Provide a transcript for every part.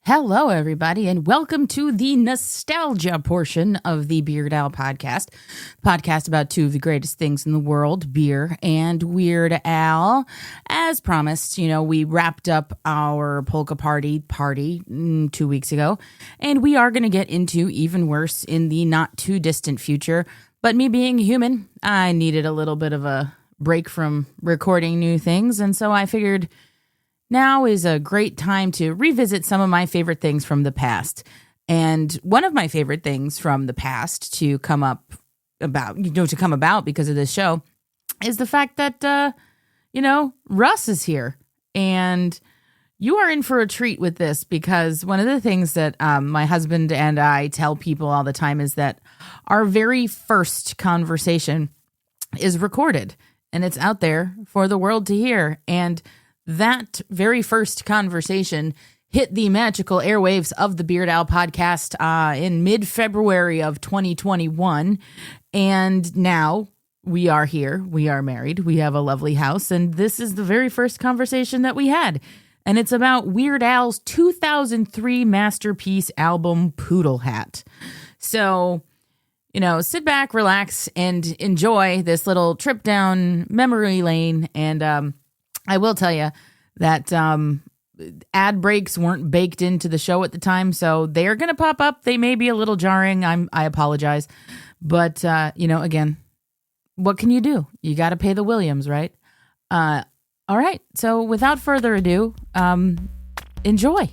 Hello, everybody, and welcome to the nostalgia portion of the Beard Al podcast about two of the greatest things in the world, beer and Weird Al. As promised, we wrapped up our polka party 2 weeks ago, and we are going to get into even worse in the not too distant future. But me being human, I needed a little bit of a break from recording new things, and so I figured now is a great time to revisit some of my favorite things from the past. And one of my favorite things from the past to come about because of this show is the fact that, Russ is here. And you are in for a treat with this, because one of the things that my husband and I tell people all the time is that our very first conversation is recorded and it's out there for the world to hear. And that very first conversation hit the magical airwaves of the Beard Al podcast in mid-February of 2021. And now we are here. We are married. We have a lovely house. And this is the very first conversation that we had. And it's about Weird Al's 2003 masterpiece album, Poodle Hat. So, sit back, relax, and enjoy this little trip down memory lane. And I will tell you that ad breaks weren't baked into the show at the time, so they are going to pop up. They may be a little jarring. I apologize. But, again, what can you do? You got to pay the Williams, right? All right. So without further ado, enjoy.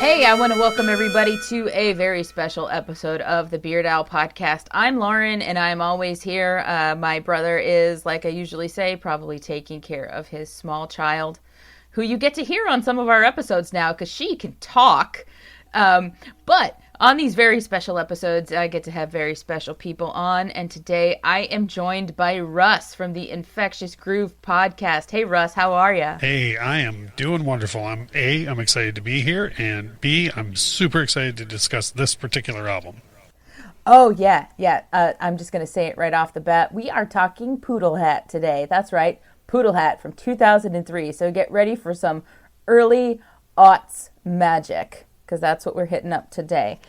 Hey, I want to welcome everybody to a very special episode of the Beard Al podcast. I'm Lauren, and I'm always here. My brother is, like I usually say, probably taking care of his small child, who you get to hear on some of our episodes now because she can talk. But on these very special episodes, I get to have very special people on. And today I am joined by Russ from the Infectious Groove podcast. Hey, Russ, how are you? Hey, I am doing wonderful. I'm excited to be here. And B, I'm super excited to discuss this particular album. Oh, yeah. I'm just going to say it right off the bat. We are talking Poodle Hat today. That's right. Poodle Hat from 2003. So get ready for some early aughts magic, because that's what we're hitting up today.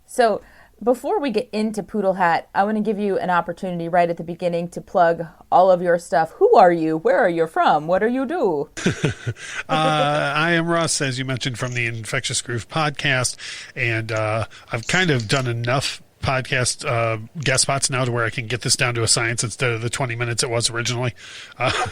So before we get into Poodle Hat, I want to give you an opportunity right at the beginning to plug all of your stuff. Who are you? Where are you from? What do you do? I am Russ, as you mentioned, from the Infectious Groove podcast, and I've kind of done enough podcast guest spots now to where I can get this down to a science instead of the 20 minutes it was originally.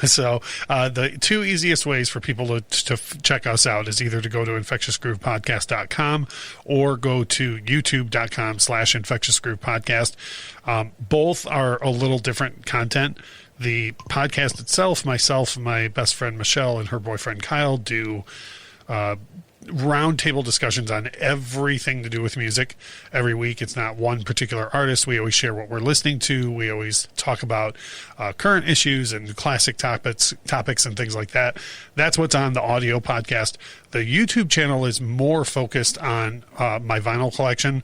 So the two easiest ways for people to check us out is either to go to infectiousgroovepodcast.com or go to youtube.com/infectiousgroovepodcast. Both are a little different content. The podcast itself, myself, my best friend Michelle, and her boyfriend Kyle do roundtable discussions on everything to do with music every week. It's not one particular artist. We always share what we're listening to. We always talk about current issues and classic topics and things like that. That's what's on the audio podcast. The YouTube channel is more focused on my vinyl collection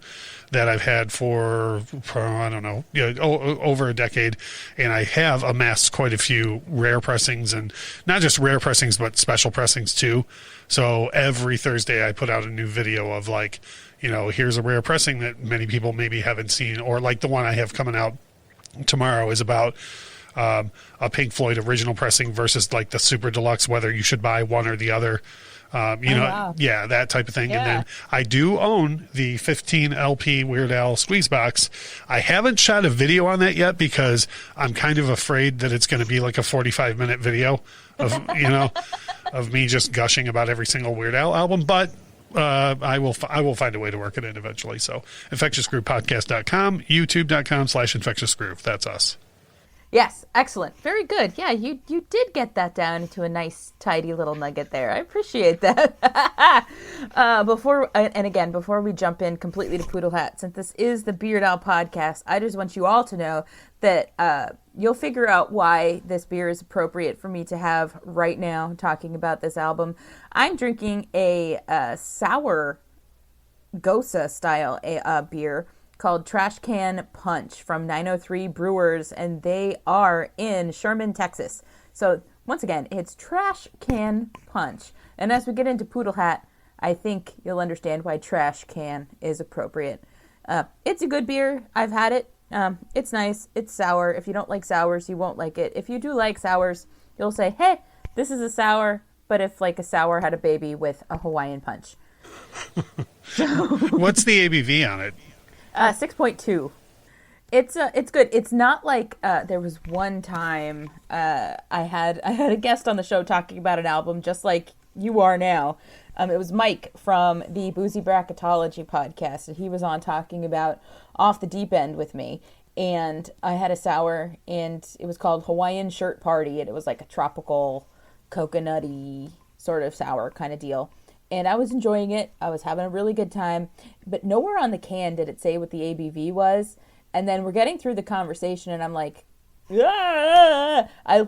that I've had for I don't know, over a decade, and I have amassed quite a few rare pressings, and not just rare pressings, but special pressings too. So every Thursday I put out a new video of here's a rare pressing that many people maybe haven't seen, or like the one I have coming out tomorrow is about a Pink Floyd original pressing versus like the super deluxe, whether you should buy one or the other. Wow. Yeah, that type of thing. Yeah. And then I do own the 15 LP Weird Al squeeze box. I haven't shot a video on that yet because I'm kind of afraid that it's going to be like a 45-minute video of, of me just gushing about every single Weird Al album. But I will find a way to work it in eventually. So infectiousgroovepodcast.com, youtube.com/infectiousgroove. That's us. Yes, excellent. Very good. Yeah, you did get that down into a nice, tidy little nugget there. I appreciate that. Before we jump in completely to Poodle Hat, since this is the Beard Owl podcast, I just want you all to know that you'll figure out why this beer is appropriate for me to have right now talking about this album. I'm drinking a sour Gosa style beer called Trash Can Punch from 903 Brewers, and they are in Sherman, Texas. So once again, it's Trash Can Punch. And as we get into Poodle Hat, I think you'll understand why Trash Can is appropriate. It's a good beer. I've had it. It's nice. It's sour. If you don't like sours, you won't like it. If you do like sours, you'll say, hey, this is a sour, but if like a sour had a baby with a Hawaiian punch. What's the ABV on it? 6.2. It's good. It's not like there was one time I had a guest on the show talking about an album just like you are now. It was Mike from the Boozy Bracketology podcast, and he was on talking about Off the Deep End with me. And I had a sour, and it was called Hawaiian Shirt Party, and it was like a tropical, coconutty sort of sour kind of deal. And I was enjoying it. I was having a really good time. But nowhere on the can did it say what the ABV was. And then we're getting through the conversation, and I'm like, ah! I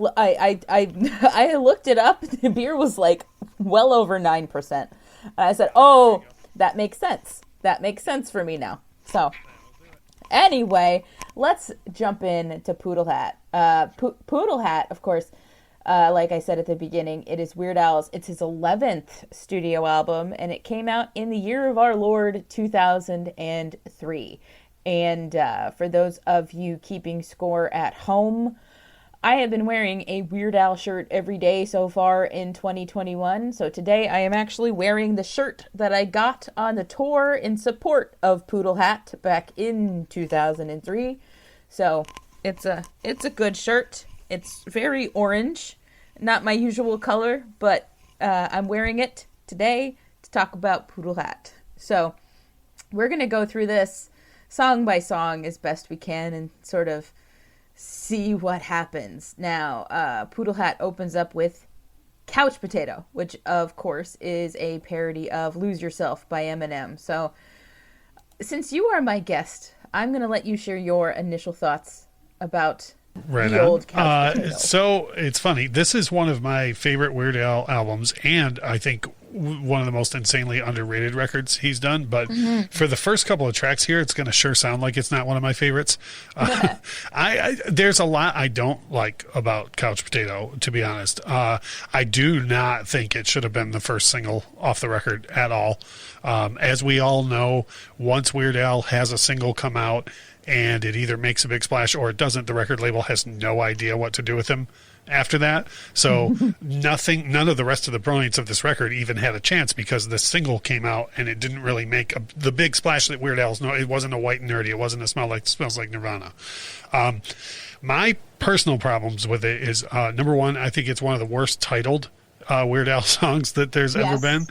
looked it up. The beer was like well over 9%. And I said, oh, that makes sense. That makes sense for me now. So anyway, let's jump in to Poodle Hat. Poodle Hat, of course, like I said at the beginning, it is Weird Al's. It's his 11th studio album, and it came out in the year of our Lord, 2003. And for those of you keeping score at home, I have been wearing a Weird Al shirt every day so far in 2021. So today I am actually wearing the shirt that I got on the tour in support of Poodle Hat back in 2003. So it's a good shirt. It's very orange, not my usual color, but I'm wearing it today to talk about Poodle Hat. So we're going to go through this song by song as best we can and sort of see what happens. Now, Poodle Hat opens up with Couch Potato, which of course is a parody of Lose Yourself by Eminem. So since you are my guest, I'm going to let you share your initial thoughts about the old Couch Potato. So it's funny. This is one of my favorite Weird Al albums, and I think one of the most insanely underrated records he's done. But for the first couple of tracks here, it's going to sure sound like it's not one of my favorites. There's a lot I don't like about Couch Potato, to be honest. I do not think it should have been the first single off the record at all. As we all know, once Weird Al has a single come out, and it either makes a big splash or it doesn't, the record label has no idea what to do with him after that. So none of the rest of the brilliance of this record even had a chance, because the single came out and it didn't really make the big splash that Weird Al's. No, it wasn't a White and Nerdy. It wasn't a Smells Like Nirvana. My personal problems with it is, number one, I think it's one of the worst titled Weird Al songs that there's ever been.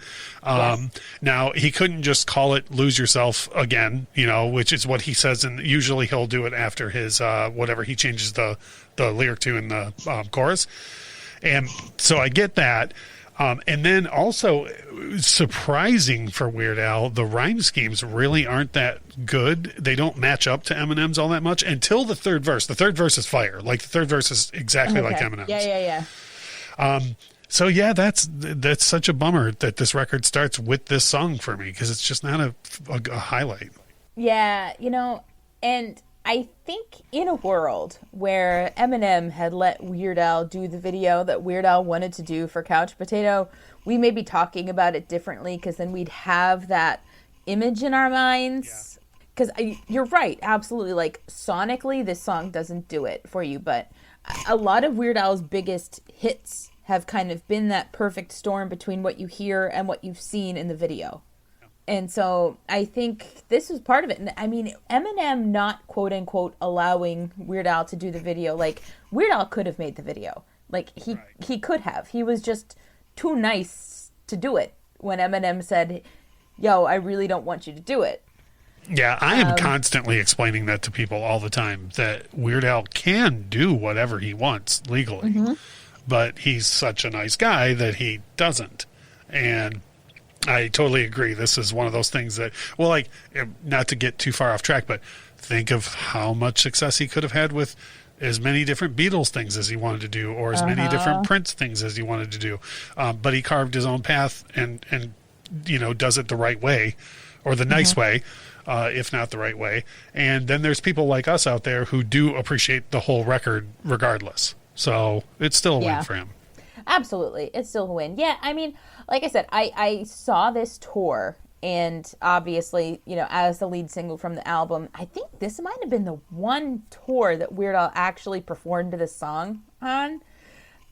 Now, he couldn't just call it Lose Yourself again, which is what he says, and usually he'll do it after his whatever he changes the lyric to in the chorus. And so I get that. And then also, surprising for Weird Al, the rhyme schemes really aren't that good. They don't match up to Eminem's all that much until the third verse. The third verse is fire. Like, the third verse is exactly like Eminem's. Yeah. So yeah, that's such a bummer that this record starts with this song for me, because it's just not a highlight. Yeah, and I think in a world where Eminem had let Weird Al do the video that Weird Al wanted to do for Couch Potato, we may be talking about it differently, because then we'd have that image in our minds. Because you're right, absolutely. Like, sonically, this song doesn't do it for you, but a lot of Weird Al's biggest hits have kind of been that perfect storm between what you hear and what you've seen in the video. And so I think this was part of it. And I mean, Eminem not quote unquote allowing Weird Al to do the video. Like, Weird Al could have made the video. Like, he could have. He was just too nice to do it when Eminem said, yo, I really don't want you to do it. Yeah, I am constantly explaining that to people all the time, that Weird Al can do whatever he wants legally, but he's such a nice guy that he doesn't. And I totally agree. This is one of those things that, well, like, not to get too far off track, but think of how much success he could have had with as many different Beatles things as he wanted to do, or as many different Prince things as he wanted to do. But he carved his own path and does it the right way, or the nice way, if not the right way. And then there's people like us out there who do appreciate the whole record regardless. So it's still a win for him. Absolutely. It's still a win. Yeah, I mean, like I said, I saw this tour, and obviously, as the lead single from the album, I think this might have been the one tour that Weird Al actually performed this song on.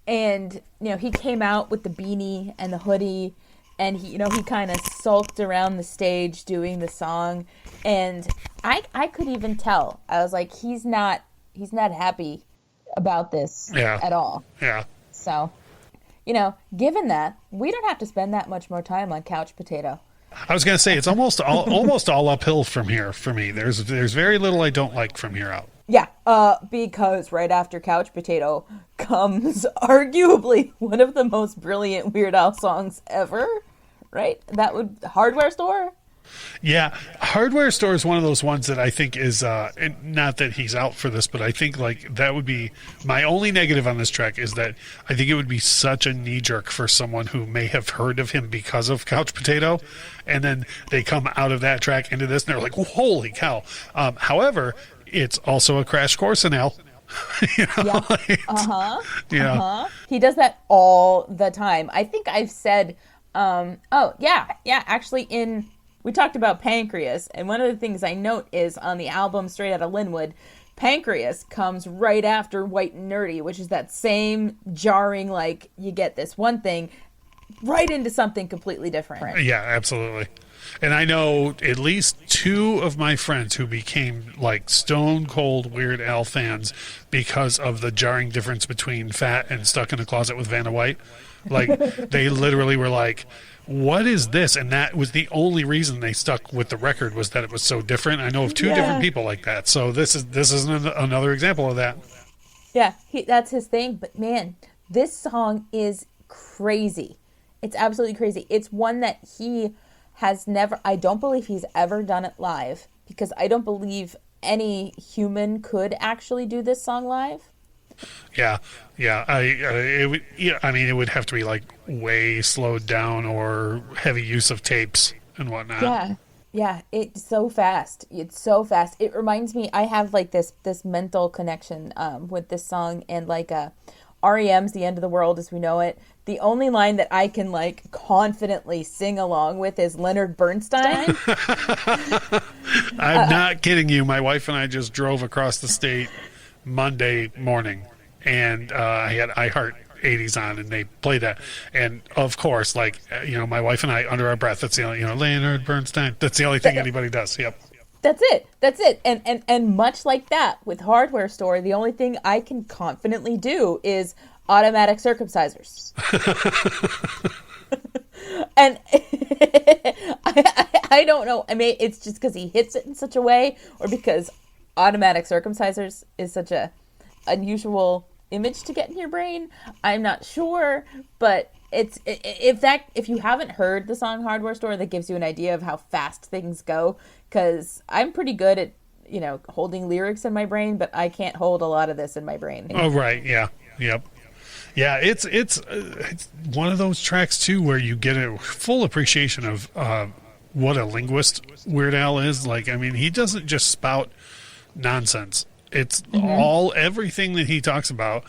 And, he came out with the beanie and the hoodie, and he kind of sulked around the stage doing the song. And I could even tell. I was like, he's not happy about this at all. Yeah. So, given that, we don't have to spend that much more time on Couch Potato. I was going to say, it's almost all uphill from here for me. There's very little I don't like from here out. Yeah, because right after Couch Potato comes arguably one of the most brilliant Weird Al songs ever, right? That would Hardware Store. Yeah, Hardware Store is one of those ones that I think is, not that he's out for this, but I think like that would be my only negative on this track, is that I think it would be such a knee jerk for someone who may have heard of him because of Couch Potato, and then they come out of that track into this and they're like, holy cow. However, it's also a crash course in Al. He does that all the time. I think I've said, actually we talked about Pancreas, and one of the things I note is on the album Straight Outta Linwood, Pancreas comes right after White and Nerdy, which is that same jarring, like, you get this one thing right into something completely different. Yeah, absolutely. And I know at least two of my friends who became like stone cold Weird Al fans because of the jarring difference between Fat and Stuck in a Closet with Vanna White. Like, they literally were like, what is this? And that was the only reason they stuck with the record, was that it was so different. I know of two different people like that. So this is another example of that. Yeah, that's his thing. But man, this song is crazy. It's absolutely crazy. It's one that he has never, I don't believe he's ever done it live, because I don't believe any human could actually do this song live. Yeah. It would have to be like way slowed down or heavy use of tapes and whatnot. Yeah. It's so fast. It reminds me, I have like this mental connection with this song, and like REM's "The End of the World as We Know It." The only line that I can like confidently sing along with is Leonard Bernstein. I'm not kidding you. My wife and I just drove across the state Monday morning, and I had iHeart 80s on, and they played that. And of course, like, my wife and I, under our breath, that's the only, Leonard Bernstein, that's the only thing anybody does. Yep. That's it. And much like that with Hardware Store, the only thing I can confidently do is Automatic Circumcisers. And I don't know. I mean, it's just because he hits it in such a way, or because Automatic Circumcisers is such a unusual image to get in your brain. I'm not sure, but if you haven't heard the song Hardware Store, that gives you an idea of how fast things go, because I'm pretty good at holding lyrics in my brain, but I can't hold a lot of this in my brain. Oh, right. Yeah. Yep. Yeah, it's one of those tracks too where you get a full appreciation of what a linguist Weird Al is. Like, I mean, he doesn't just spout nonsense. It's everything that he talks about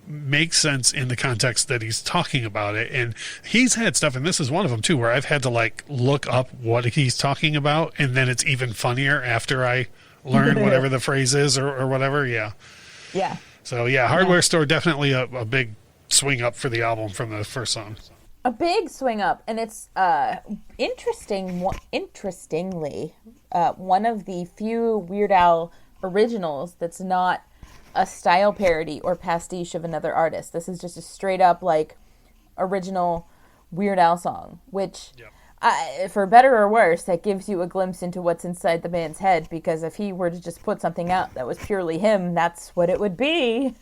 makes sense in the context that he's talking about it. And he's had stuff, and this is one of them too, where I've had to like look up what he's talking about, and then it's even funnier after I learn whatever the phrase is or whatever. Yeah. So yeah, Hardware Store, definitely a big swing up for the album from the first song. A big swing up, and it's interestingly one of the few Weird Al originals that's not a style parody or pastiche of another artist. This is just a straight up like original Weird Al song, which for better or worse, that gives you a glimpse into what's inside the man's head, because if he were to just put something out that was purely him, that's what it would be.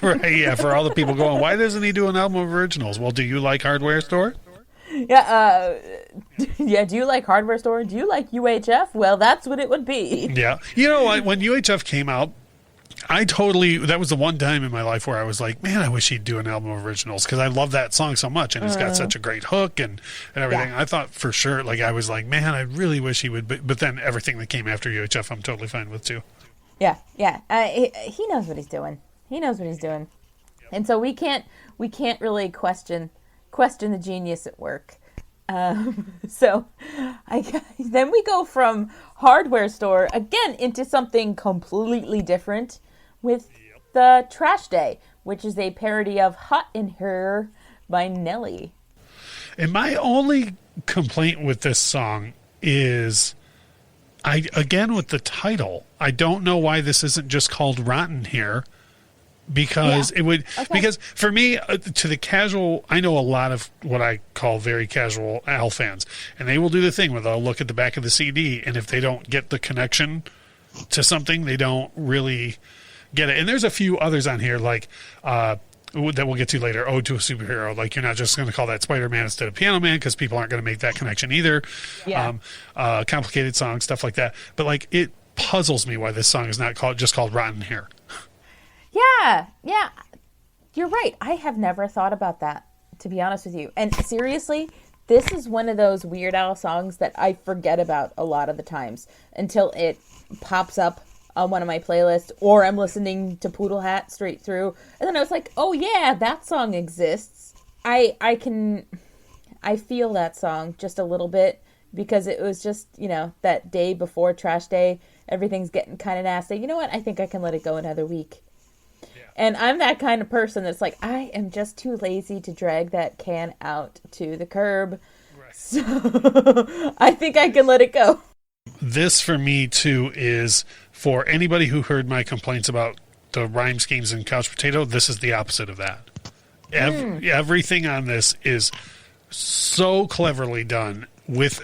Right, yeah, for all the people going, why doesn't he do an album of originals? Well, do you like Hardware Store? Yeah, yeah, do you like Hardware Store? Do you like UHF? Well, that's what it would be. Yeah. You know what? When UHF came out, that was the one time in my life where I was like, man, I wish he'd do an album of originals, because I love that song so much, and it's got such a great hook and everything. Yeah. I thought for sure, like, I was like, man, I really wish he would, but then everything that came after UHF, I'm totally fine with too. Yeah. He knows what he's doing. He knows what he's doing. And so we can't really question the genius at work. So then we go from Hardware Store again into something completely different with the Trash Day, which is a parody of Hot in Her by Nelly. And my only complaint with this song is, again with the title, I don't know why this isn't just called Rotten Here. Because it would, because for me, to the casual, I know a lot of what I call very casual Al fans, and they will do the thing where they'll look at the back of the CD, and if they don't get the connection to something, they don't really get it. And there's a few others on here, like, that we'll get to later, Ode to a Superhero. Like, you're not just going to call that Spider-Man instead of Piano Man, because people aren't going to make that connection either. Yeah. Complicated songs, stuff like that. But, like, it puzzles me why this song is not just called Rotten Here. Yeah, you're right. I have never thought about that, to be honest with you. And seriously, this is one of those Weird Al songs that I forget about a lot of the times until it pops up on one of my playlists, or I'm listening to Poodle Hat straight through, and then I was like, oh yeah, that song exists. I feel that song just a little bit, because it was just, that day before Trash Day, everything's getting kind of nasty. You know what? I think I can let it go another week. And I'm that kind of person that's like, I am just too lazy to drag that can out to the curb. Right. So I think I can let it go. This, for me, too, is for anybody who heard my complaints about the rhyme schemes in Couch Potato, this is the opposite of that. Everything on this is so cleverly done. With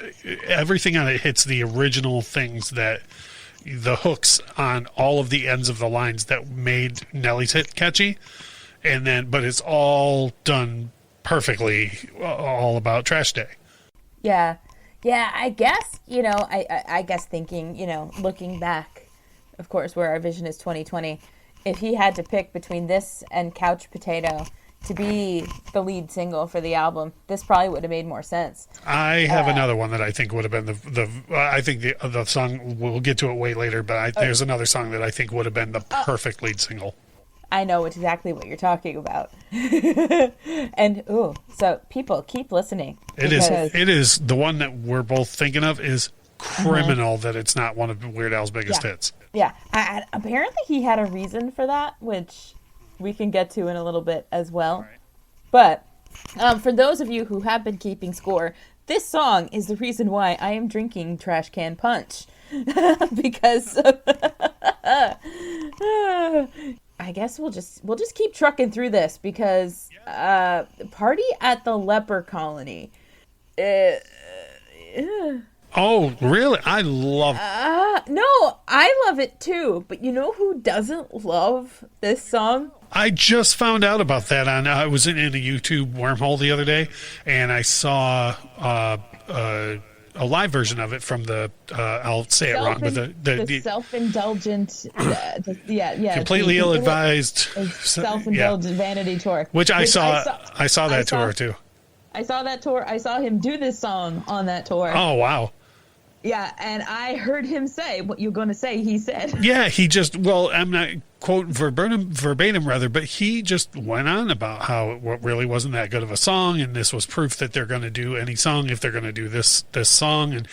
everything on it hits the original things that... the hooks on all of the ends of the lines that made Nelly's hit catchy, but it's all done perfectly, all about Trash Day. Yeah, I guess, I guess thinking, looking back, of course, where our vision is 2020, if he had to pick between this and Couch Potato to be the lead single for the album, this probably would have made more sense. I have another one that I think would have been I think the song, we'll get to it way later, but there's another song that I think would have been the perfect lead single. I know exactly what you're talking about. And, so people keep listening. It is the one that we're both thinking of is criminal that it's not one of Weird Al's biggest hits. Yeah. Apparently he had a reason for that, which we can get to in a little bit as well. Right. But for those of you who have been keeping score, this song is the reason why I am drinking Trash Can Punch. Because I guess we'll just keep trucking through this, because Party at the Leper Colony. Oh, really? I love no, I love it too. But you know who doesn't love this song? I just found out about that I was in a YouTube wormhole the other day, and I saw a live version of it from the I'll say it wrong, but the self-indulgent, completely ill-advised self-indulgent vanity tour, which I saw that tour too. I saw that tour. I saw him do this song on that tour. Oh wow. Yeah, and I heard him say what you're going to say he said. Yeah, I'm not quote verbatim rather, but he just went on about how it really wasn't that good of a song, and this was proof that they're going to do any song if they're going to do this song. And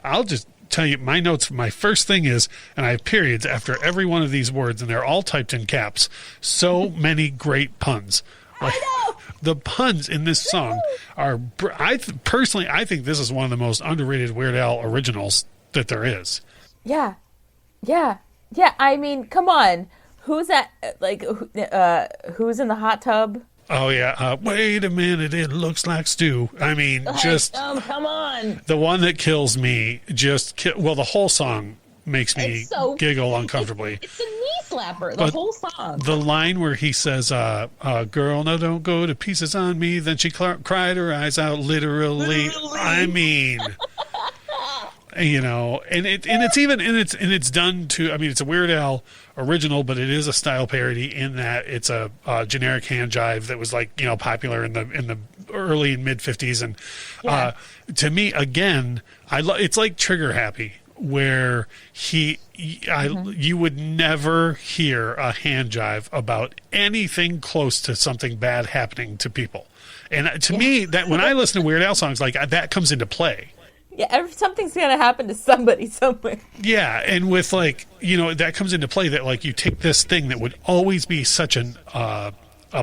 I'll just tell you my notes. My first thing is, and I have periods after every one of these words, and they're all typed in caps. So many great puns. Like, I know. The puns in this song are, I think this is one of the most underrated Weird Al originals that there is. Yeah. I mean, come on. Who's that? Like, who's in the hot tub? Oh yeah. Wait a minute. It looks like stew. I mean, just come on. the one that kills me. Well, the whole song makes me giggle uncomfortably. It's a knee slapper. The whole song. The line where he says, "Girl, now don't go to pieces on me." Then she cried her eyes out, literally. I mean. You know, and it's done to. I mean, it's a Weird Al original, but it is a style parody in that it's a generic hand jive that was like, you know, popular in the early and mid '50s, and to me, again, it's like Trigger Happy, where you would never hear a hand jive about anything close to something bad happening to people, and to me, that when I listen to Weird Al songs, like that comes into play. Yeah, something's going to happen to somebody somewhere. Yeah, and with like, you know, that comes into play that like you take this thing that would always be such a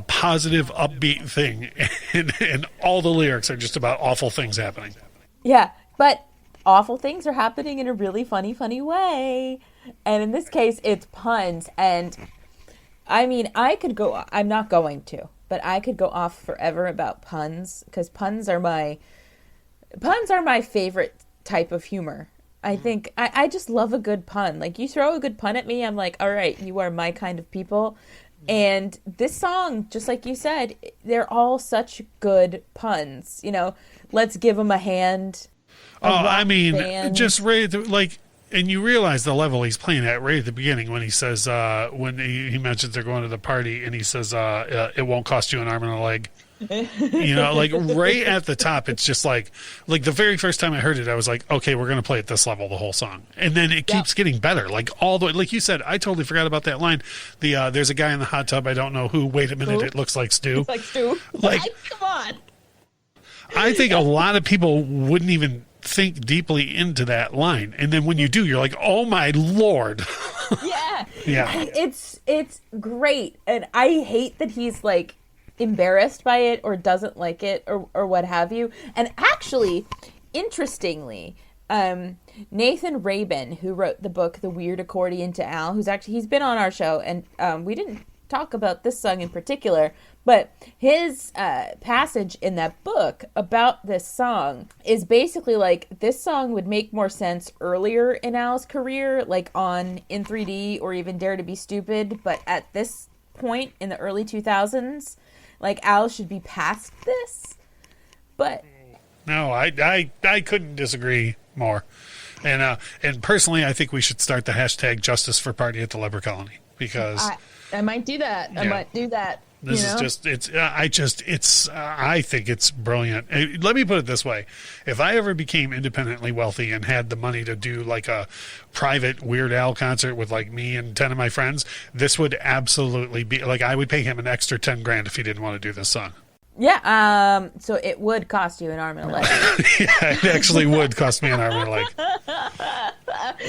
positive, upbeat thing, and all the lyrics are just about awful things happening. Yeah, but awful things are happening in a really funny way. And in this case, it's puns. And I mean, I'm not going to, but I could go off forever about puns, because puns are my favorite type of humor. I think I just love a good pun. Like, you throw a good pun at me, I'm like, all right, you are my kind of people. And this song, just like you said, they're all such good puns. You know, let's give them a hand. I mean, just right, like, and you realize the level he's playing at right at the beginning when he says, when he mentions they're going to the party, and he says, it won't cost you an arm and a leg. You know, like right at the top, it's just like the very first time I heard it, I was like, okay, we're going to play at this level the whole song. And then it keeps getting better. Like all the way, like you said, I totally forgot about that line. There's a guy in the hot tub, I don't know who, wait a minute, it looks like stew. It's like stew. Like, come on. I think a lot of people wouldn't even think deeply into that line. And then when you do, you're like, oh my Lord. Yeah. Yeah. It's great. And I hate that he's like embarrassed by it or doesn't like it or what have you. And actually, interestingly, Nathan Rabin, who wrote the book The Weird Accordion to Al, he's been on our show, and we didn't talk about this song in particular, but his passage in that book about this song is basically like, this song would make more sense earlier in Al's career, like on In 3D or even Dare to Be Stupid, but at this point in the early 2000s, like, Al should be past this. But no, I couldn't disagree more. And personally, I think we should start the hashtag Justice for Party at the Leper Colony, because I might do that. Yeah. I might do that. This is just, I think it's brilliant. Let me put it this way. If I ever became independently wealthy and had the money to do like a private Weird Al concert with like me and 10 of my friends, this would absolutely be like, I would pay him an extra 10 grand if he didn't want to do this song. Yeah. So it would cost you an arm and a leg. Yeah, it actually would cost me an arm and a leg.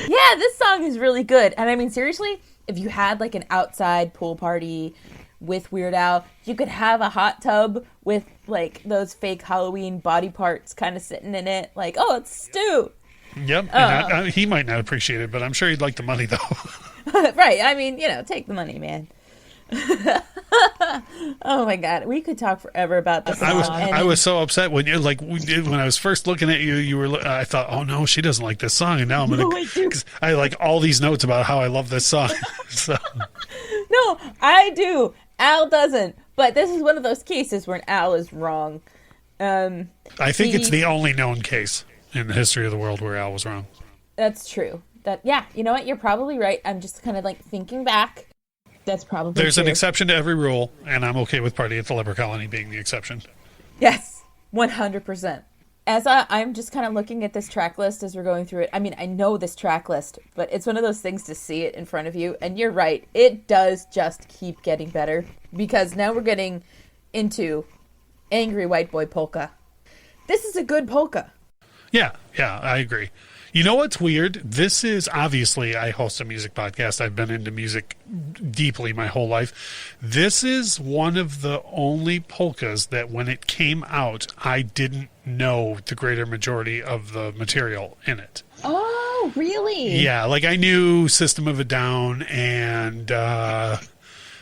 Yeah, this song is really good. And I mean, seriously, if you had like an outside pool party with Weird Al, you could have a hot tub with like those fake Halloween body parts kind of sitting in it, like, oh, it's stew. Yep. And he might not appreciate it, but I'm sure he'd like the money though. Right. I mean, you know, take the money, man. Oh my God, we could talk forever about this song. I was so upset when you when I was first looking at you. You were. I thought, oh no, she doesn't like this song, and now I'm gonna. Because I like all these notes about how I love this song. So. No, I do. Al doesn't. But this is one of those cases where Al is wrong. I think it's the only known case in the history of the world where Al was wrong. That's true. You know what? You're probably right. I'm just kind of like thinking back. That's probably There's true. an exception to every rule, and I'm okay with Party at the Leper Colony being the exception. Yes, 100%. As I'm just kind of looking at this track list as we're going through it. I mean, I know this track list, but it's one of those things to see it in front of you. And you're right. It does just keep getting better, because now we're getting into Angry White Boy Polka. This is a good polka. Yeah, I agree. You know what's weird? This is obviously, I host a music podcast. I've been into music deeply my whole life. This is one of the only polkas that when it came out, I didn't know the greater majority of the material in it. Oh, really? Yeah, like I knew System of a Down and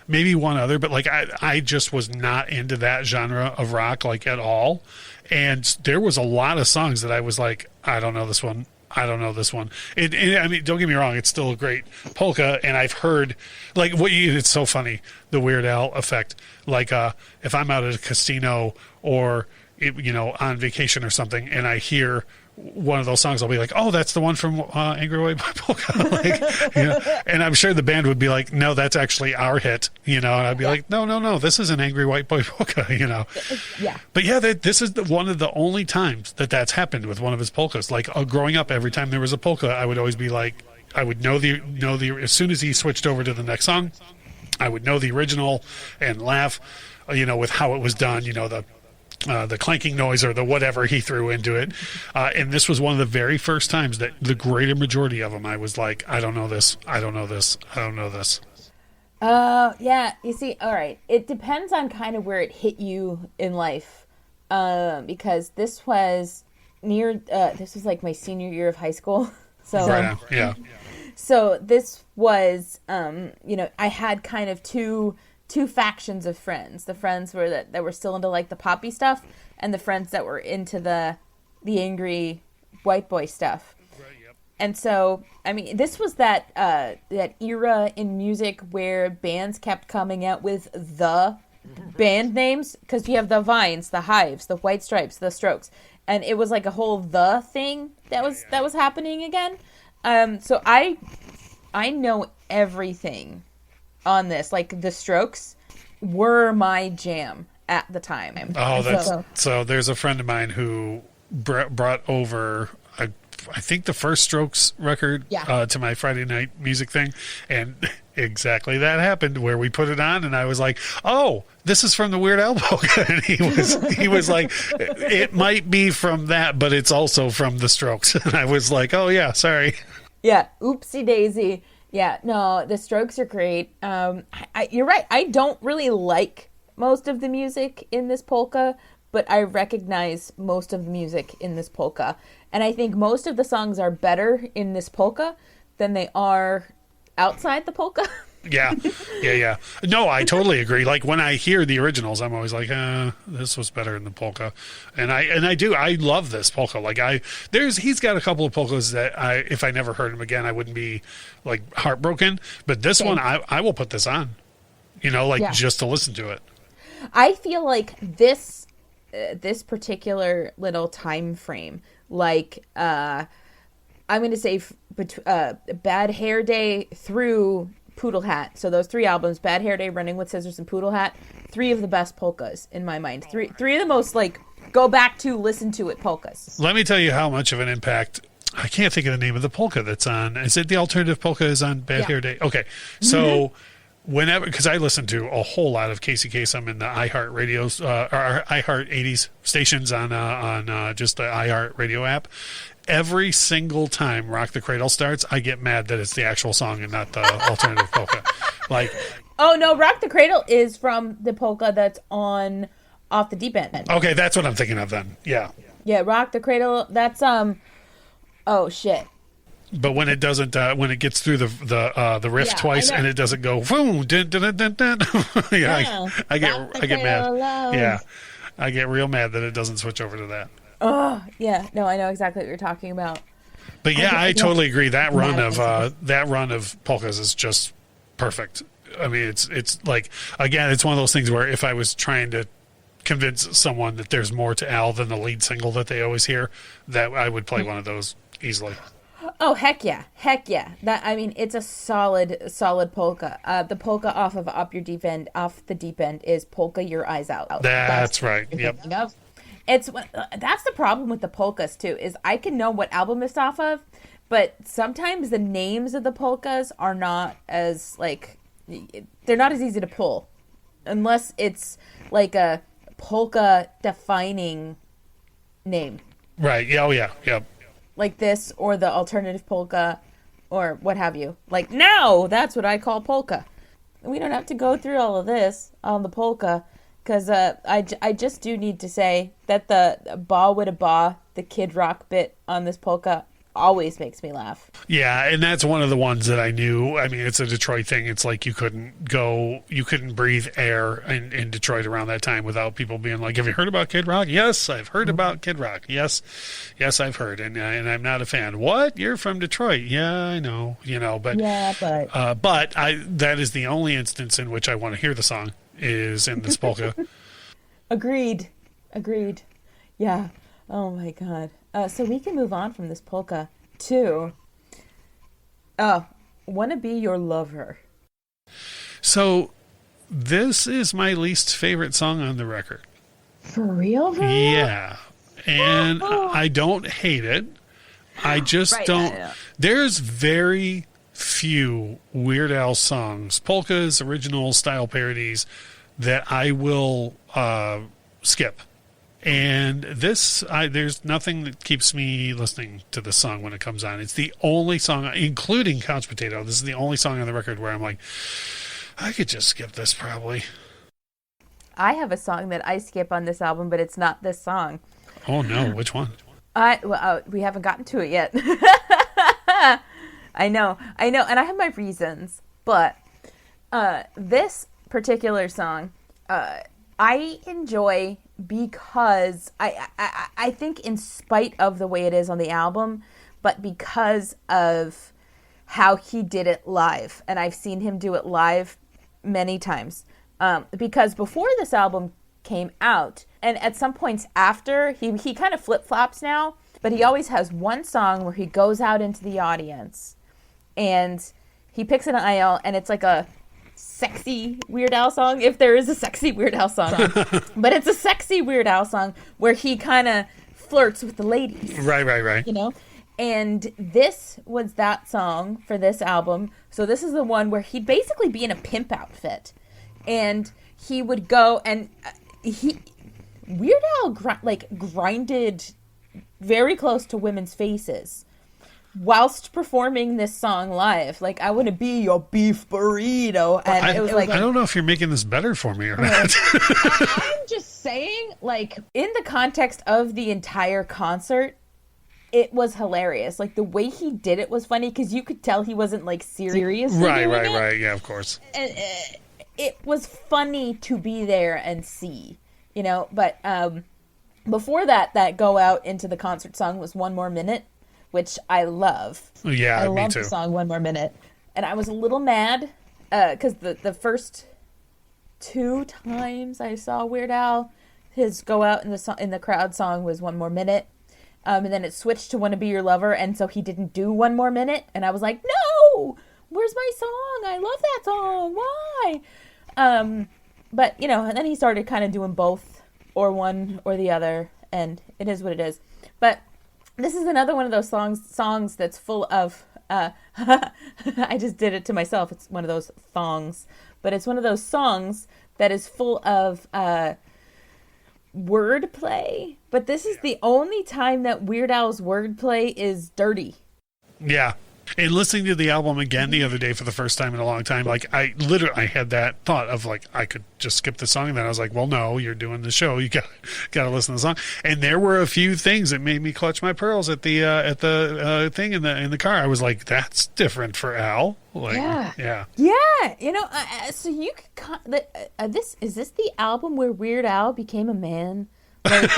maybe one other, but like I just was not into that genre of rock like at all. And there was a lot of songs that I was like, I don't know this one. I don't know this one. I mean, don't get me wrong, it's still a great polka, and I've heard like it's so funny, the Weird Al effect. Like if I'm out at a casino or on vacation or something, and I hear one of those songs, I'll be like, oh, that's the one from Angry White Boy Polka. And I'm sure the band would be like, no, that's actually our hit, and I'd be like, no, this is an Angry White Boy Polka, Yeah. But yeah, this is one of the only times that's happened with one of his polkas. Like growing up, every time there was a polka, I would always be like, I would know the as soon as he switched over to the next song, I would know the original and laugh, with how it was done, the clanking noise or the whatever he threw into it. And this was one of the very first times that the greater majority of them, I was like, I don't know this. I don't know this. I don't know this. Yeah. You see, all right. It depends on kind of where it hit you in life. Because this was this was like my senior year of high school. So, right, yeah. So this was, I had kind of two factions of friends. The friends that were still into like the poppy stuff, and the friends that were into the angry white boy stuff. Right, yep. And so, I mean, this was that era in music where bands kept coming out with the band names, because you have the Vines, the Hives, the White Stripes, the Strokes, and it was like a whole the thing that was happening again. So I know everything on this. Like the Strokes were my jam at the time. Oh, so there's a friend of mine who brought over I think the first Strokes record to my Friday night music thing, and exactly that happened where we put it on and I was like, oh, this is from the Weird Al polka. And he was like, it might be from that, but it's also from the Strokes. And I was like, oh yeah, sorry. Yeah, oopsie daisy. Yeah, no, the Strokes are great. You're right. I don't really like most of the music in this polka, but I recognize most of the music in this polka. And I think most of the songs are better in this polka than they are outside the polka. Yeah. No, I totally agree. Like when I hear the originals, I'm always like, this was better in the polka. And I love this polka. Like he's got a couple of polkas that if I never heard him again, I wouldn't be like heartbroken. But this one, I will put this on, just to listen to it. I feel like this particular little time frame, like, I'm going to say Bad Hair Day through Poodle Hat. So those three albums, Bad Hair Day, Running with Scissors, and Poodle Hat, three of the best polkas in my mind. Three of the most, like, go back to, listen to it polkas. Let me tell you how much of an impact. I can't think of the name of the polka that's on. Is it the alternative polka is on Bad Hair Day? Okay. So whenever, because I listen to a whole lot of Casey Kasem and the iHeart radios, or iHeart 80s stations on just the iHeart radio app. Every single time Rock the Cradle starts, I get mad that it's the actual song and not the alternative polka. Like, oh no, Rock the Cradle is from the polka that's on Off the Deep End. Okay, that's what I'm thinking of then. Yeah. Yeah, Rock the Cradle. That's oh shit. But when it doesn't, when it gets through the riff twice and it doesn't go boom, dun, dun, dun, dun, yeah, I get mad. Alone. Yeah, I get real mad that it doesn't switch over to that. Oh yeah, no, I know exactly what you're talking about. But yeah, I totally agree. That run of polkas is just perfect. I mean, it's like, again, it's one of those things where if I was trying to convince someone that there's more to Al than the lead single that they always hear, that I would play one of those easily. Oh heck yeah. That, I mean, it's a solid polka. The polka off of Off the Deep End is Polka Your Eyes Out. That's right. Yep. It's that's the problem with the polkas too, is I can know what album it's off of, but sometimes the names of the polkas are not as, like, they're not as easy to pull unless it's like a polka defining name. Right. Yeah. Oh yeah. Yep. Like this, or the alternative polka, or what have you. Like, now that's what I call polka. We don't have to go through all of this on the polka, because I just do need to say that the ba with a ba, the Kid Rock bit on this polka, always makes me laugh. Yeah, and that's one of the ones that I knew. I mean, it's a Detroit thing. It's like you couldn't breathe air in Detroit around that time without people being like, "Have you heard about Kid Rock?" "Yes, I've heard about Kid Rock. Yes, I've heard, and I'm not a fan." "What? You're from Detroit?" "Yeah, I know." But that is the only instance in which I want to hear the song is in this polka. Agreed. Yeah. Oh my God. So we can move on from this polka to Wanna Be Your Lover. So this is my least favorite song on the record. For real? Yeah. And I don't hate it. I just don't. There's very few Weird Al songs, polkas, original style parodies, that I will skip. And there's nothing that keeps me listening to this song when it comes on. It's the only song, including Couch Potato, this is the only song on the record where I'm like, I could just skip this probably. I have a song that I skip on this album, but it's not this song. Oh no, which one? We haven't gotten to it yet. I know, and I have my reasons, but this particular song, I enjoy because I think in spite of the way it is on the album, but because of how he did it live, and I've seen him do it live many times, because before this album came out, and at some points after, he kind of flip-flops now, but he always has one song where he goes out into the audience, and he picks an aisle, and it's like a sexy Weird Al song, if there is a sexy Weird Al song. But it's a sexy Weird Al song where he kind of flirts with the ladies. Right. And this was that song for this album. So this is the one where he'd basically be in a pimp outfit. And he would go and Weird Al grinded very close to women's faces whilst performing this song live. Like, I want to be your beef burrito. And it was like, I don't know if you're making this better for me or not. I'm just saying, like, in the context of the entire concert, it was hilarious. Like, the way he did it was funny because you could tell he wasn't, like, seriously doing it. Right. Yeah, of course. And it was funny to be there and see, But before that go out into the concert song was One More Minute, which I love. Yeah, I me love too. The song One More Minute. And I was a little mad because the first 2 times I saw Weird Al, his go out in the crowd song was One More Minute. And then it switched to Wanna Be Your Lover, and so he didn't do One More Minute. And I was like, no! Where's my song? I love that song. Why? But, and then he started kind of doing both, or one or the other, and it is what it is. But this is another one of those songs that's full of, I just did it to myself. It's one of those thongs. But it's one of those songs that is full of wordplay. But this is the only time that Weird Al's wordplay is dirty. Yeah. And listening to the album again the other day for the first time in a long time, like I had that thought of like I could just skip the song, and then I was like, well, no, you're doing the show, you got to listen to the song. And there were a few things that made me clutch my pearls at the thing in the car. I was like, that's different for Al. Like, yeah. So you could is this the album where Weird Al became a man? Like,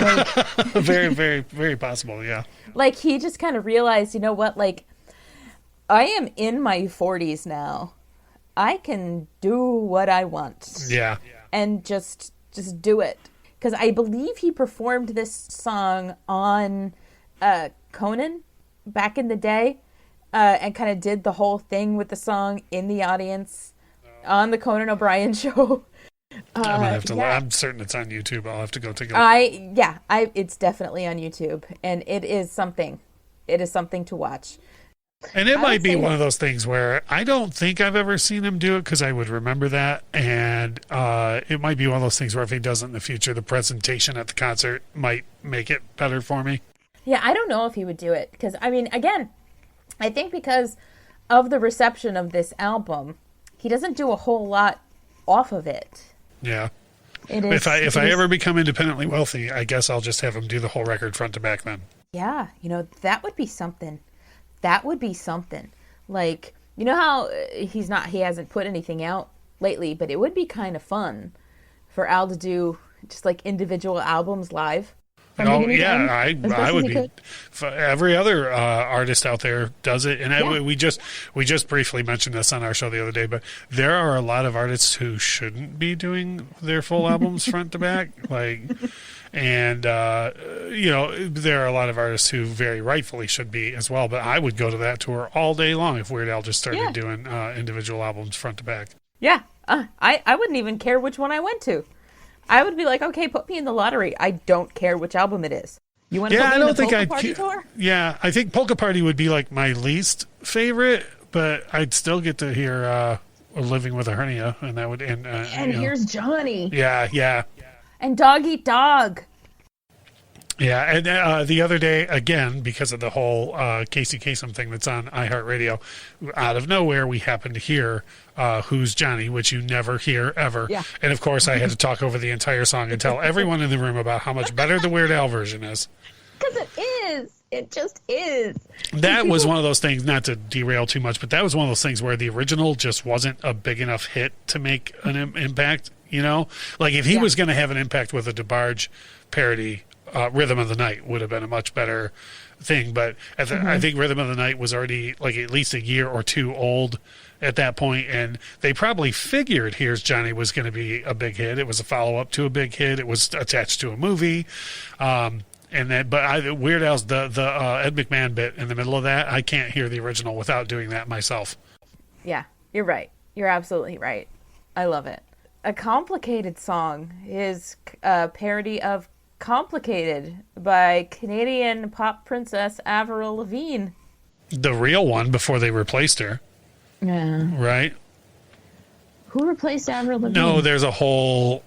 very, very, very possible. Yeah. Like he just kind of realized, you know what, like, I am in my 40s now. I can do what I want. Yeah. And just do it. Because I believe he performed this song on Conan back in the day, and kind of did the whole thing with the song in the audience on the Conan O'Brien show. I'm gonna have to. I'm certain it's on YouTube. I'll have to go take a look. It's definitely on YouTube, and it is something. It is something to watch. And it might be one of those things where I don't think I've ever seen him do it because I would remember that. And it might be one of those things where if he does it in the future, the presentation at the concert might make it better for me. Yeah, I don't know if he would do it. Because, I mean, again, I think because of the reception of this album, he doesn't do a whole lot off of it. Yeah. If I ever become independently wealthy, I guess I'll just have him do the whole record front to back then. Yeah, that would be something. that would be something. Like, you know how he hasn't put anything out lately, but it would be kind of fun for Al to do just like individual albums live. Oh yeah, I would be. Every other artist out there does it, and we just briefly mentioned this on our show the other day. But there are a lot of artists who shouldn't be doing their full albums front to back, and there are a lot of artists who very rightfully should be as well. But I would go to that tour all day long if Weird Al just started doing individual albums front to back. Yeah, I wouldn't even care which one I went to. I would be like, okay, put me in the lottery. I don't care which album it is. You want to put me in the Polka Party tour? Yeah, I think Polka Party would be like my least favorite, but I'd still get to hear Living with a Hernia, and that would end. And here's Johnny. Yeah. And Dog Eat Dog. Yeah, and the other day, again, because of the whole Casey Kasem thing that's on iHeartRadio, out of nowhere, we happened to hear Who's Johnny, which you never hear ever. Yeah. And, of course, I had to talk over the entire song and tell everyone in the room about how much better the Weird Al version is. Because it is. It just is. That was one of those things, not to derail too much, but that was one of those things where the original just wasn't a big enough hit to make an impact, you know? Like, if he was going to have an impact with a DeBarge parody, Rhythm of the Night would have been a much better thing, but I think Rhythm of the Night was already like at least a year or two old at that point, and they probably figured Here's Johnny was going to be a big hit. It was a follow-up to a big hit. It was attached to a movie, Weird Al's the Ed McMahon bit in the middle of that, I can't hear the original without doing that myself. Yeah, you're right. You're absolutely right. I love it. A Complicated song is a parody of Complicated by Canadian pop princess Avril Lavigne. The real one before they replaced her. Yeah. Right? Who replaced Avril Lavigne? No,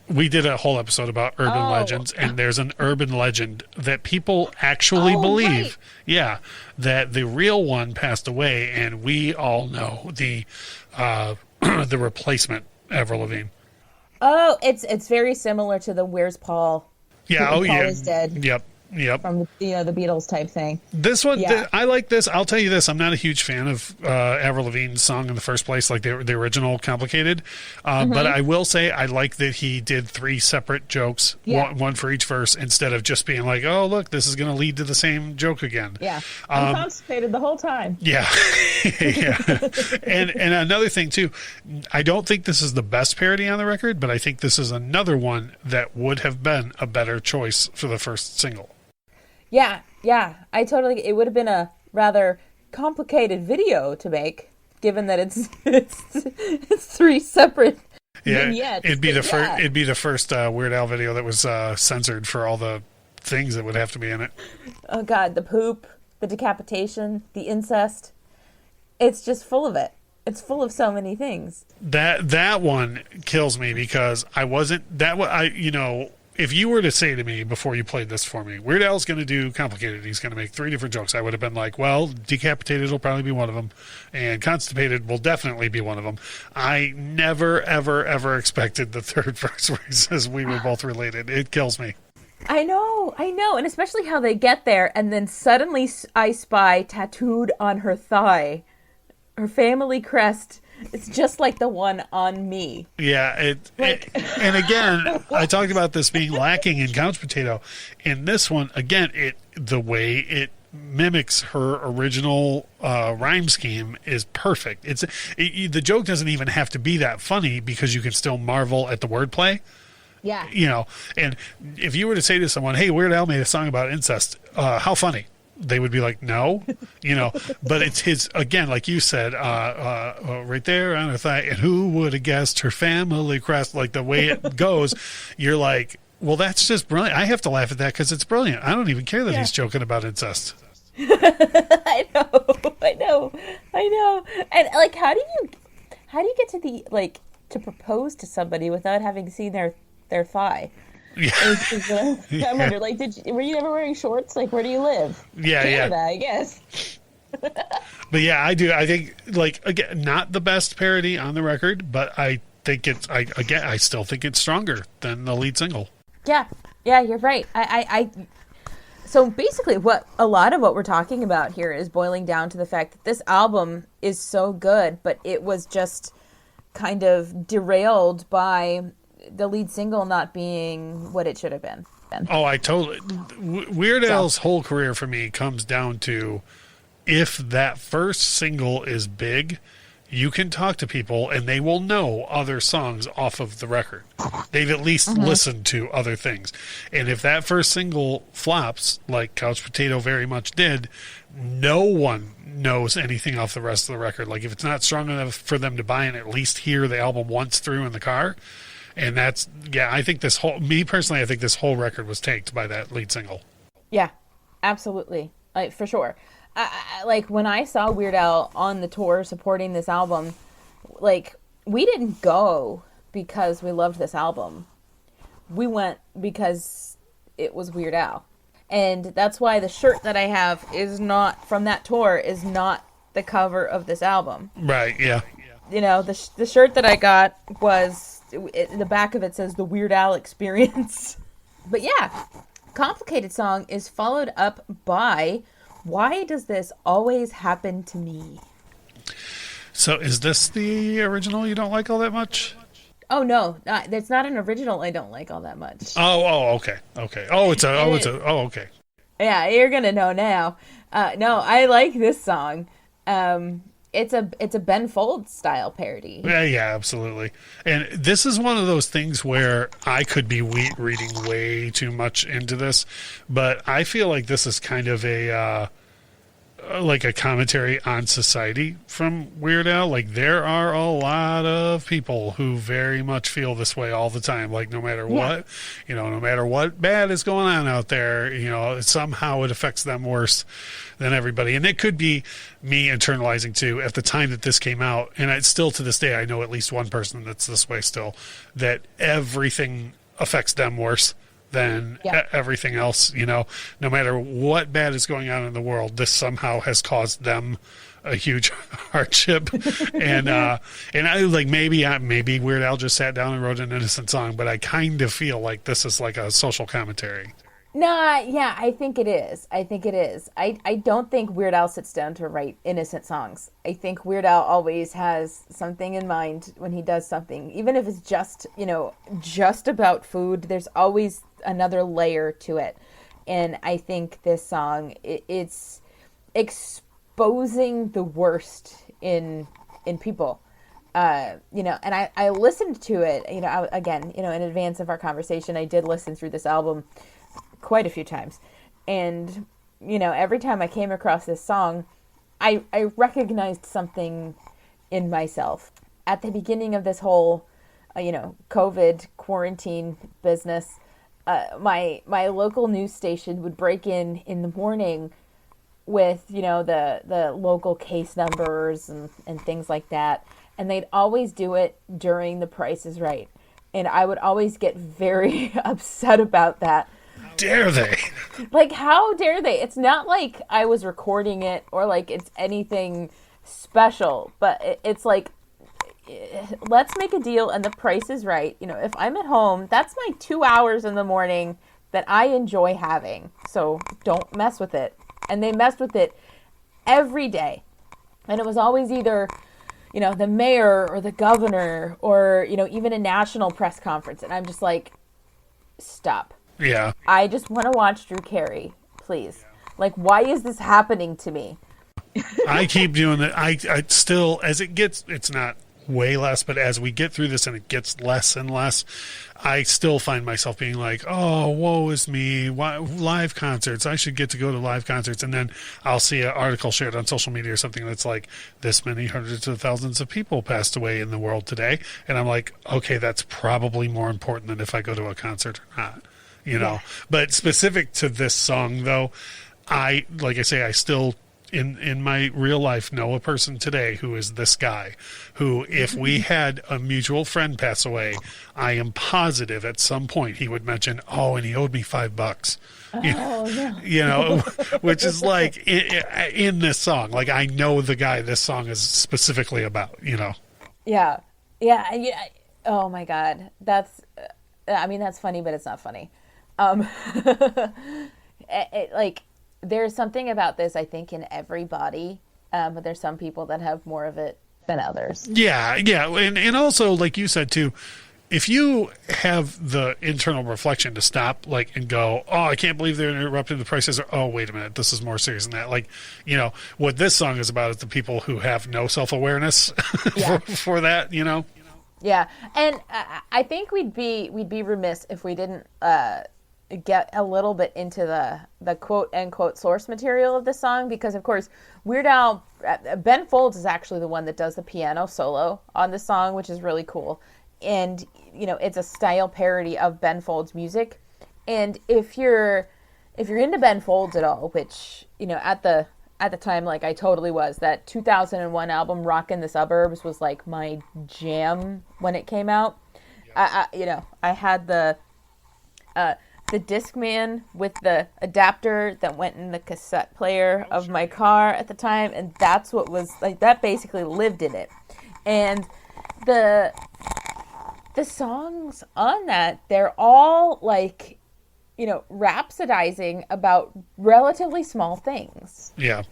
we did a whole episode about urban legends, and there's an urban legend that people actually believe. Right. Yeah, that the real one passed away, and we all know the replacement, Avril Lavigne. Oh, it's very similar to the Where's Paul? Yeah, Paul is dead. Yep. From the Beatles type thing. This one, I like this. I'll tell you this: I'm not a huge fan of Avril Lavigne's song in the first place, like the original "Complicated." But I will say I like that he did 3 separate jokes, one for each verse, instead of just being like, "Oh, look, this is going to lead to the same joke again." Yeah, I'm constipated the whole time. Yeah, yeah. And another thing too, I don't think this is the best parody on the record, but I think this is another one that would have been a better choice for the first single. Yeah, it would have been a rather complicated video to make, given that it's 3 separate vignettes. It'd be the first Weird Al video that was censored for all the things that would have to be in it. Oh God, the poop, the decapitation, the incest. It's just full of it. It's full of so many things. That one kills me because if you were to say to me before you played this for me, Weird Al's going to do Complicated, he's going to make 3 different jokes, I would have been like, well, Decapitated will probably be one of them, and Constipated will definitely be one of them. I never, ever, ever expected the third verse where he says we were both related. It kills me. I know, and especially how they get there, and then suddenly I spy tattooed on her thigh, her family crest. It's just like the one on me. Yeah, and again, I talked about this being lacking in Couch Potato. In this one, again, the way it mimics her original rhyme scheme is perfect. The joke doesn't even have to be that funny because you can still marvel at the wordplay. Yeah. And if you were to say to someone, "Hey, Weird Al made a song about incest. How funny?" They would be like, no, but it's his, again, like you said, right there on her thigh, and who would have guessed her family crest, like the way it goes, you're like, well, that's just brilliant. I have to laugh at that because it's brilliant. I don't even care that he's joking about incest. I know. And like, how do you get to to propose to somebody without having seen their thigh? Yeah. I wonder, were you ever wearing shorts? Like, where do you live? Canada, I guess. But yeah, I do. I think, again, not the best parody on the record, but I think I still think it's stronger than the lead single. Yeah, you're right. So basically, a lot of what we're talking about here is boiling down to the fact that this album is so good, but it was just kind of derailed by the lead single not being what it should have been. Oh, I totally. Weird Al's whole career for me comes down to if that first single is big, you can talk to people and they will know other songs off of the record. They've at least listened to other things. And if that first single flops, like Couch Potato very much did, no one knows anything off the rest of the record. Like if it's not strong enough for them to buy and at least hear the album once through in the car. And that's, I think me personally, I think this whole record was tanked by that lead single. Yeah, absolutely. For sure. Like when I saw Weird Al on the tour supporting this album, like we didn't go because we loved this album. We went because it was Weird Al. And that's why the shirt that I have is not from that tour, is not the cover of this album. Right, yeah. You know, the shirt that I got was, the back of it says the Weird Al Experience. But yeah, Complicated Song is followed up by Why Does This Always Happen to Me? So is this the original you don't like all that much? Oh no, it's not an original I don't like all that much. Oh, okay. Okay. Yeah, you're gonna know now. No, I like this song. It's a Ben Folds style parody. Yeah, absolutely. And this is one of those things where I could be reading way too much into this, but I feel like this is kind of a commentary on society from Weird Al. Like there are a lot of people who very much feel this way all the time. Like no matter what, no matter what bad is going on out there, somehow it affects them worse than everybody. And it could be me internalizing too at the time that this came out. And it's still to this day, I know at least one person that's this way still, that everything affects them worse than everything else. No matter what bad is going on in the world, this somehow has caused them a huge hardship. And I like maybe Weird Al just sat down and wrote an innocent song, but I kind of feel like this is like a social commentary. Nah, yeah, I think it is. I don't think Weird Al sits down to write innocent songs. I think Weird Al always has something in mind when he does something. Even if it's just about food, there's always another layer to it. And I think this song, it's exposing the worst in people. And I listened to it, in advance of our conversation, I did listen through this album quite a few times. And, every time I came across this song, I recognized something in myself. At the beginning of this whole, COVID quarantine business, my local news station would break in the morning with, the local case numbers and things like that. And they'd always do it during The Price is Right. And I would always get very upset about that. Dare they? Like, how dare they? It's not like I was recording it or like it's anything special, but it's like, let's make a deal and The Price is Right. If I'm at home, that's my 2 hours in the morning that I enjoy having. So don't mess with it. And they messed with it every day. And it was always either, the mayor or the governor or, even a national press conference. And I'm just like, stop. Yeah. I just want to watch Drew Carey, please. Like, why is this happening to me? I keep doing it. I still, as it gets, it's not way less, but as we get through this and it gets less and less, I still find myself being like, oh, woe is me. Why, live concerts. I should get to go to live concerts. And then I'll see an article shared on social media or something that's like, this many hundreds of thousands of people passed away in the world today. And I'm like, okay, that's probably more important than if I go to a concert or not. But specific to this song though, I still in my real life know a person today who is this guy who, if we had a mutual friend pass away, I am positive at some point he would mention, and he owed me $5. No. Which is like in this song, like I know the guy this song is specifically about, Yeah. Oh my God. That's funny, but it's not funny. like there's something about this, I think, in everybody, but there's some people that have more of it than others. Yeah, and also like you said too, if you have the internal reflection to stop like and go, oh, I can't believe they're interrupting the prices, or oh, wait a minute, this is more serious than that. Like, you know, what this song is about is the people who have no self-awareness for that, you know. Yeah, and I think we'd be remiss if we didn't get a little bit into the quote unquote source material of this song, because of course Weird Al, Ben Folds is actually the one that does the piano solo on the song, which is really cool. And you know, it's a style parody of Ben Folds' music. And if you're into Ben Folds at all, which, you know, at the time, like I totally was, that 2001 album Rockin' the Suburbs was like my jam when it came out. Yes. I had the Discman with the adapter that went in the cassette player of my car at the time, and that's what was like, that basically lived in it. And the songs on that, they're all like, you know, rhapsodizing about relatively small things. Yeah.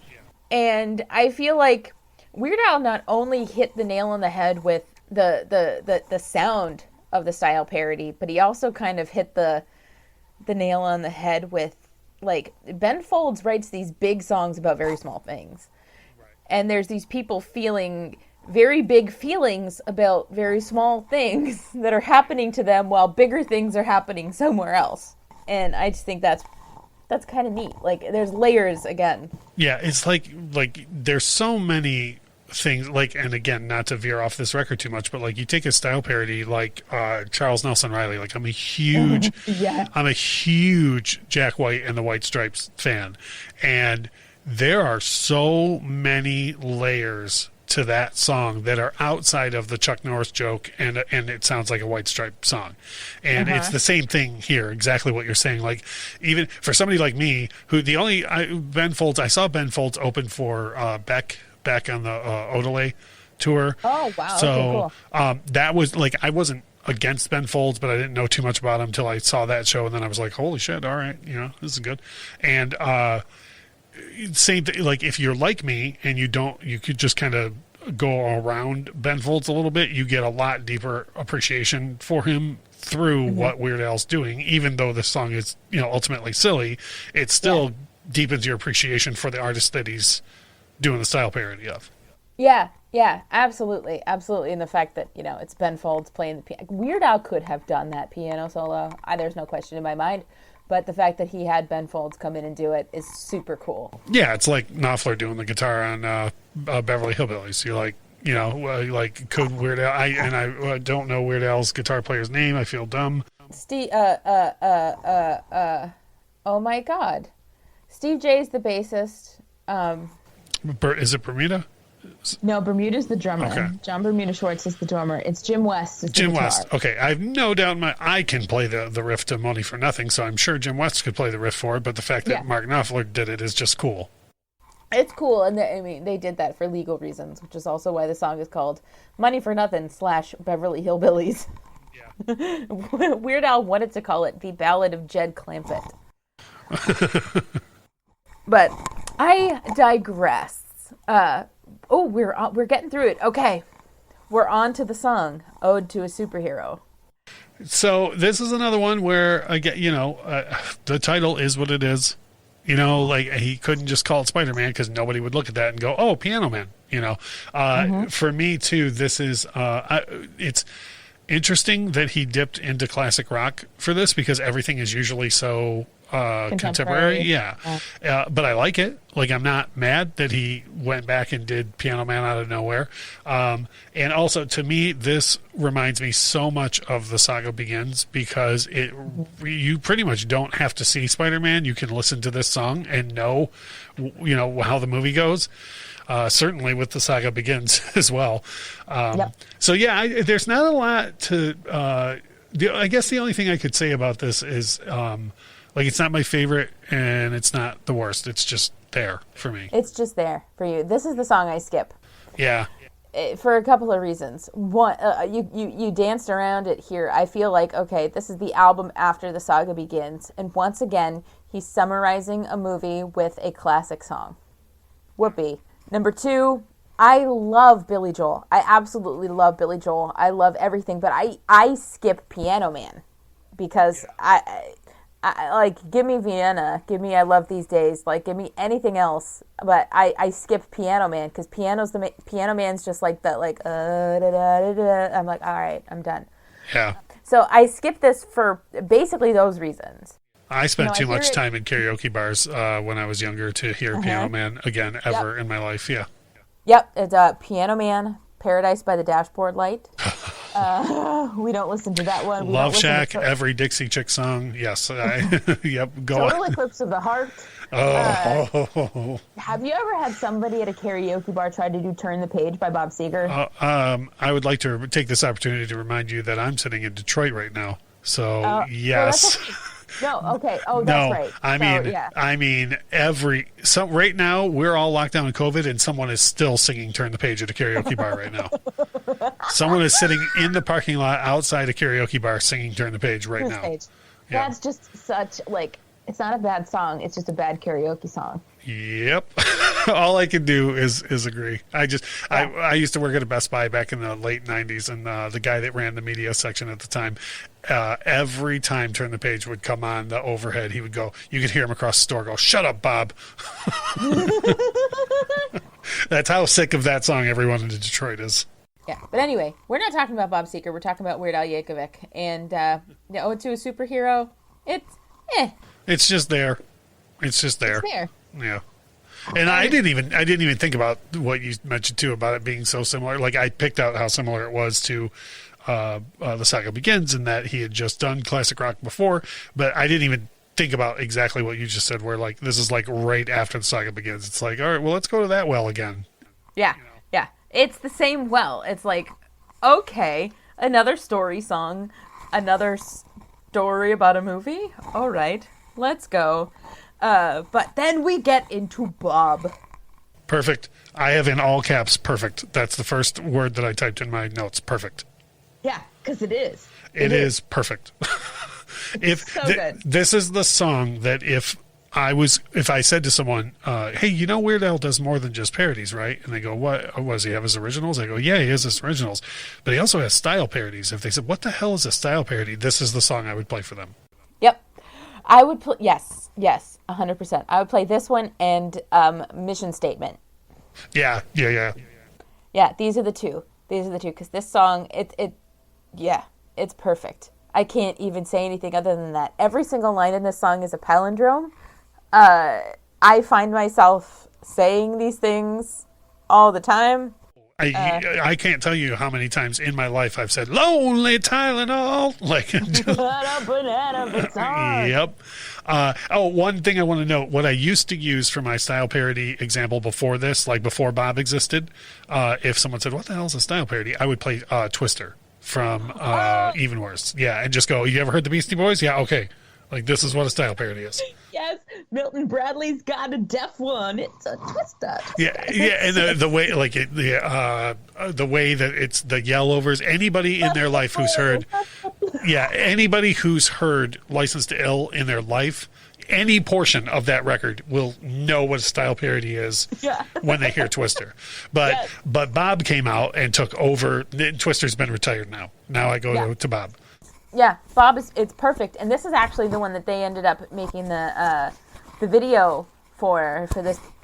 And I feel like Weird Al not only hit the nail on the head with the sound of the style parody, but he also kind of hit the nail on the head with, like, Ben Folds writes these big songs about very small things. Right. And there's these people feeling very big feelings about very small things that are happening to them while bigger things are happening somewhere else. And I just think that's kind of neat. Like, there's layers again. Yeah, it's like there's so many things, like, and again, not to veer off this record too much, but like you take a style parody like Charles Nelson Riley. Like, I'm a huge Jack White and the White Stripes fan, and there are so many layers to that song that are outside of the Chuck Norris joke, and it sounds like a White Stripe song. And it's the same thing here, exactly what you're saying. Like, even for somebody like me, who I saw Ben Folds open for Beck back on the Odelay tour. Oh, wow. So okay, cool. That was like, I wasn't against Ben Folds, but I didn't know too much about him until I saw that show, and then I was like, holy shit, all right, you know, this is good. And same thing, like, if you're like me and you could just kind of go around Ben Folds a little bit, you get a lot deeper appreciation for him through what Weird Al's doing. Even though the song is, you know, ultimately silly, it still deepens your appreciation for the artist that he's doing the style parody of. Yeah, absolutely. And the fact that, you know, it's Ben Folds playing the piano. Weird Al could have done that piano solo. There's no question in my mind. But the fact that he had Ben Folds come in and do it is super cool. Yeah, it's like Knopfler doing the guitar on Beverly Hillbillies. You're like, you know, like, could Weird Al? I don't know Weird Al's guitar player's name. I feel dumb. Steve. Oh my God, Steve J's the bassist. Is it Bermuda? No, Bermuda's the drummer. Okay. John Bermuda Schwartz is the drummer. It's Jim West. Jim West. Okay, I have no doubt I can play the riff to Money for Nothing, so I'm sure Jim West could play the riff for it. But the fact that Mark Knopfler did it is just cool. It's cool, and they did that for legal reasons, which is also why the song is called Money for Nothing / Beverly Hillbillies. Yeah. Weird Al wanted to call it The Ballad of Jed Clampett. But I digress. We're getting through it. Okay, we're on to the song "Ode to a Superhero." So this is another one where, again, you know, the title is what it is. You know, like, he couldn't just call it Spider-Man because nobody would look at that and go, "Oh, Piano Man." You know, for me too, this is it's interesting that he dipped into classic rock for this, because everything is usually so contemporary. But I like it. Like, I'm not mad that he went back and did Piano Man out of nowhere. And also, to me, this reminds me so much of The Saga Begins, because you pretty much don't have to see Spider-Man. You can listen to this song and know, you know, how the movie goes. Certainly with The Saga Begins as well. So yeah, there's not a lot to, I guess the only thing I could say about this is, like, it's not my favorite and it's not the worst. It's just there for me. It's just there for you. This is the song I skip. Yeah. for a couple of reasons. One, you danced around it here. I feel like, okay, this is the album after the saga begins, and once again, he's summarizing a movie with a classic song. Whoopee. Number 2, I love Billy Joel. I absolutely love Billy Joel. I love everything, but I skip Piano Man because I like, give me Vienna, give me I Love These Days, like, give me anything else, but I skip Piano Man because Piano Man's just like that, like, da, da, da, da. I'm like, all right, I'm done. Yeah. So I skip this for basically those reasons. I spent too much time in karaoke bars when I was younger to hear Piano Man again ever in my life. Yeah. Yep, it's Piano Man, Paradise by the Dashboard Light. We don't listen to that one. Love Shack, every Dixie Chick song. Yes. Yep. Go Total on. Eclipse of the Heart. Have you ever had somebody at a karaoke bar try to do Turn the Page by Bob Seger? I would like to take this opportunity to remind you that I'm sitting in Detroit right now. So, yes. No, okay. Oh, that's right. I mean, right now we're all locked down in COVID, and someone is still singing "Turn the Page" at a karaoke bar right now. Someone is sitting in the parking lot outside a karaoke bar singing "Turn the Page" right now. Yeah. That's just such, like, it's not a bad song. It's just a bad karaoke song. Yep. All I can do is agree. I used to work at a Best Buy back in the late 90s, and the guy that ran the media section at the time, every time Turn the Page would come on the overhead, he would go, you could hear him across the store go, "Shut up, Bob." That's how sick of that song everyone in Detroit is. Yeah, but anyway, we're not talking about Bob Seger. We're talking about Weird Al Yankovic. And Ode to a Superhero, It's just there. It's just there. It's there. Yeah. And I didn't even think about what you mentioned too about it being so similar. Like, I picked out how similar it was to the saga begins, and that he had just done classic rock before, but I didn't even think about exactly what you just said, where, like, this is like right after the saga begins. It's like, all right, well, let's go to that well again. Yeah, yeah. It's the same well. It's like, okay, another story song, another story about a movie. All right, let's go. But then we get into Bob. Perfect. I have in all caps perfect. That's the first word that I typed in my notes. Perfect. Yeah, because it is. It is perfect. Good. This is the song that if I said to someone, hey, you know Weird Al does more than just parodies, right? And they go, what? Does he have his originals? I go, yeah, he has his originals. But he also has style parodies. If they said, what the hell is a style parody? This is the song I would play for them. Yep. I would play, yes, 100%. I would play this one and Mission Statement. Yeah. Yeah, these are the two, because this song, it's perfect. I can't even say anything other than that. Every single line in this song is a palindrome. I find myself saying these things all the time. I can't tell you how many times in my life I've said "lonely Tylenol." Like, yep. One thing I want to note: what I used to use for my style parody example before this, like before Bob existed, if someone said, "What the hell is a style parody?" I would play Twister from Even Worse. Yeah, and just go, "You ever heard the Beastie Boys?" Yeah, okay. Like, this is what a style parody is. Yes, Milton Bradley's got a deaf one. It's a Twister. Yeah, and the way, like, the way that it's the yellovers. Anybody in their life who's heard, anybody who's heard "License to Ill" in their life, any portion of that record will know what a style parody is when they hear Twister. But Bob came out and took over. Twister's been retired now. Now I go to Bob. Yeah, Bob it's perfect, and this is actually the one that they ended up making the video for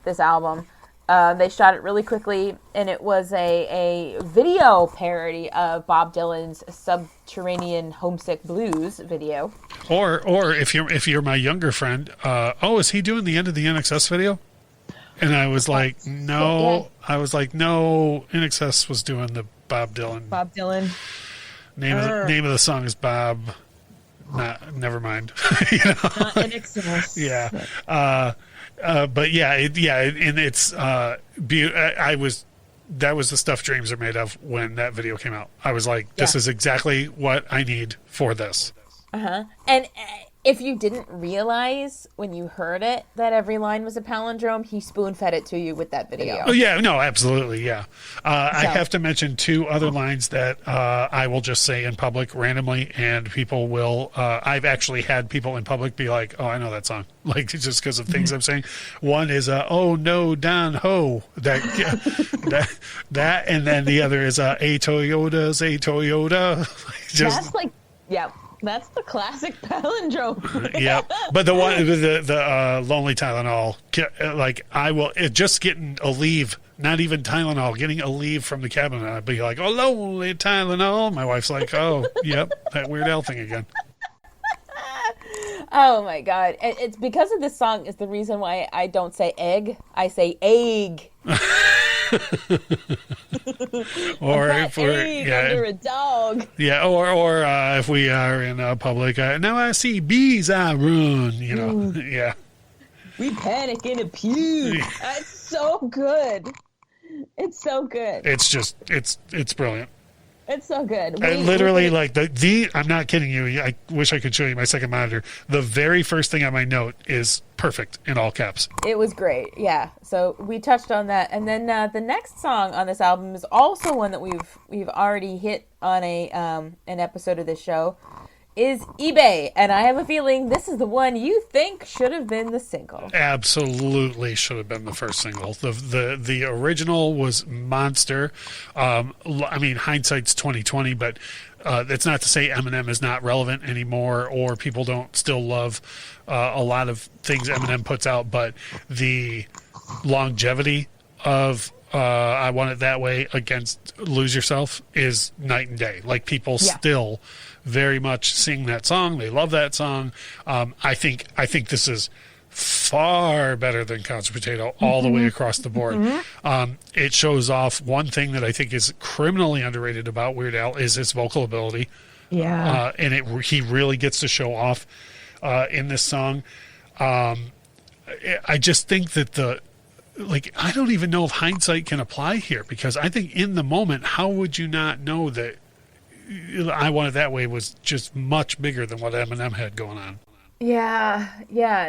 this album. They shot it really quickly, and it was a video parody of Bob Dylan's Subterranean Homesick Blues video. Or if you're my younger friend, is he doing the End of the NXS video? And I was like, no. I was like, no. NXS was doing the Bob Dylan. Bob Dylan. Name of the song is Bob. Never mind. Not NXS. Yeah. But and it's that was the stuff dreams are made of when that video came out. I was like, this is exactly what I need for this. And if you didn't realize when you heard it that every line was a palindrome, he spoon-fed it to you with that video. Oh, yeah, no, absolutely, yeah. I have to mention 2 other lines that I will just say in public randomly, and people will, I've actually had people in public be like, oh, I know that song, like, just because of things I'm saying. One is, oh, no, Don Ho, that, and then the other is, a Toyota's a Toyota. Just, That's like, yeah. That's the classic palindrome. yeah, but the one, the Lonely Tylenol, like just getting a leave, not even Tylenol, getting a leave from the cabinet. I'd be like, oh, Lonely Tylenol. My wife's like, oh, yep, that Weird Al thing again. Oh my God. It's because of this song is the reason why I don't say egg. I say egg. Or if we're under a dog. Yeah, or if we are in public, now I see bees, I run. You know, yeah. We panic in a pew. It's so good. It's so good. It's just it's brilliant. It's so good. I literally, like, the I'm not kidding you. I wish I could show you my second monitor. The very first thing on my note is perfect in all caps. It was great, yeah. So we touched on that, and then the next song on this album is also one that we've already hit on an episode of this show. Is eBay, and I have a feeling this is the one you think should have been the single. Absolutely should have been the first single. The original was monster. I mean, hindsight's 2020, but that's not to say Eminem is not relevant anymore, or people don't still love a lot of things Eminem puts out. But the longevity of I Want It That Way against Lose Yourself is night and day. Like, people still very much sing that song. They love that song. I think this is far better than Couch Potato all the way across the board. It shows off one thing that I think is criminally underrated about Weird Al is his vocal ability. Yeah. And he really gets to show off in this song. I just think that I don't even know if hindsight can apply here, because I think in the moment, how would you not know that I Want It That Way was just much bigger than what Eminem had going on? Yeah.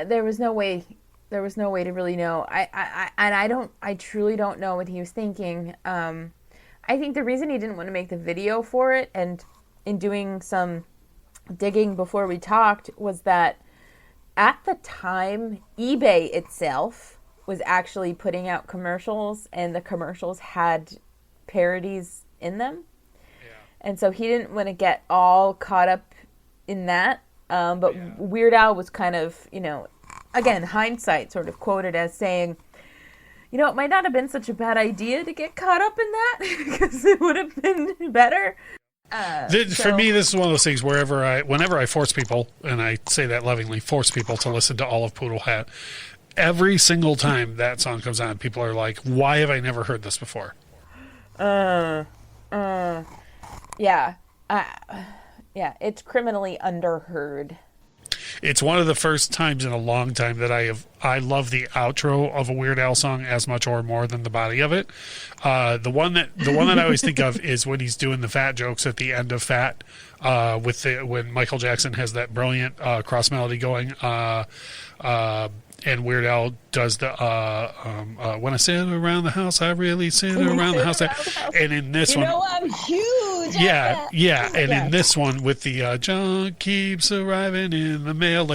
There was no way to really know. I truly don't know what he was thinking. I think the reason he didn't want to make the video for it, and in doing some digging before we talked, was that at the time, eBay itself was actually putting out commercials, and the commercials had parodies in them. And so he didn't want to get all caught up in that. But Weird Al was kind of, again, hindsight, sort of quoted as saying, it might not have been such a bad idea to get caught up in that, because it would have been better. For me, this is one of those things whenever I force people, and I say that lovingly, force people to listen to all of Poodle Hat, every single time that song comes on, people are like, why have I never heard this before? Yeah. It's criminally underheard. It's one of the first times in a long time that I love the outro of a Weird Al song as much or more than the body of it. The one that I always think of is when he's doing the fat jokes at the end of Fat, when Michael Jackson has that brilliant cross melody going, and Weird Al does the when I sit around the house, I really sit around the house. And in this one, I'm huge. Yeah. And in this one, with the junk keeps arriving in the mail,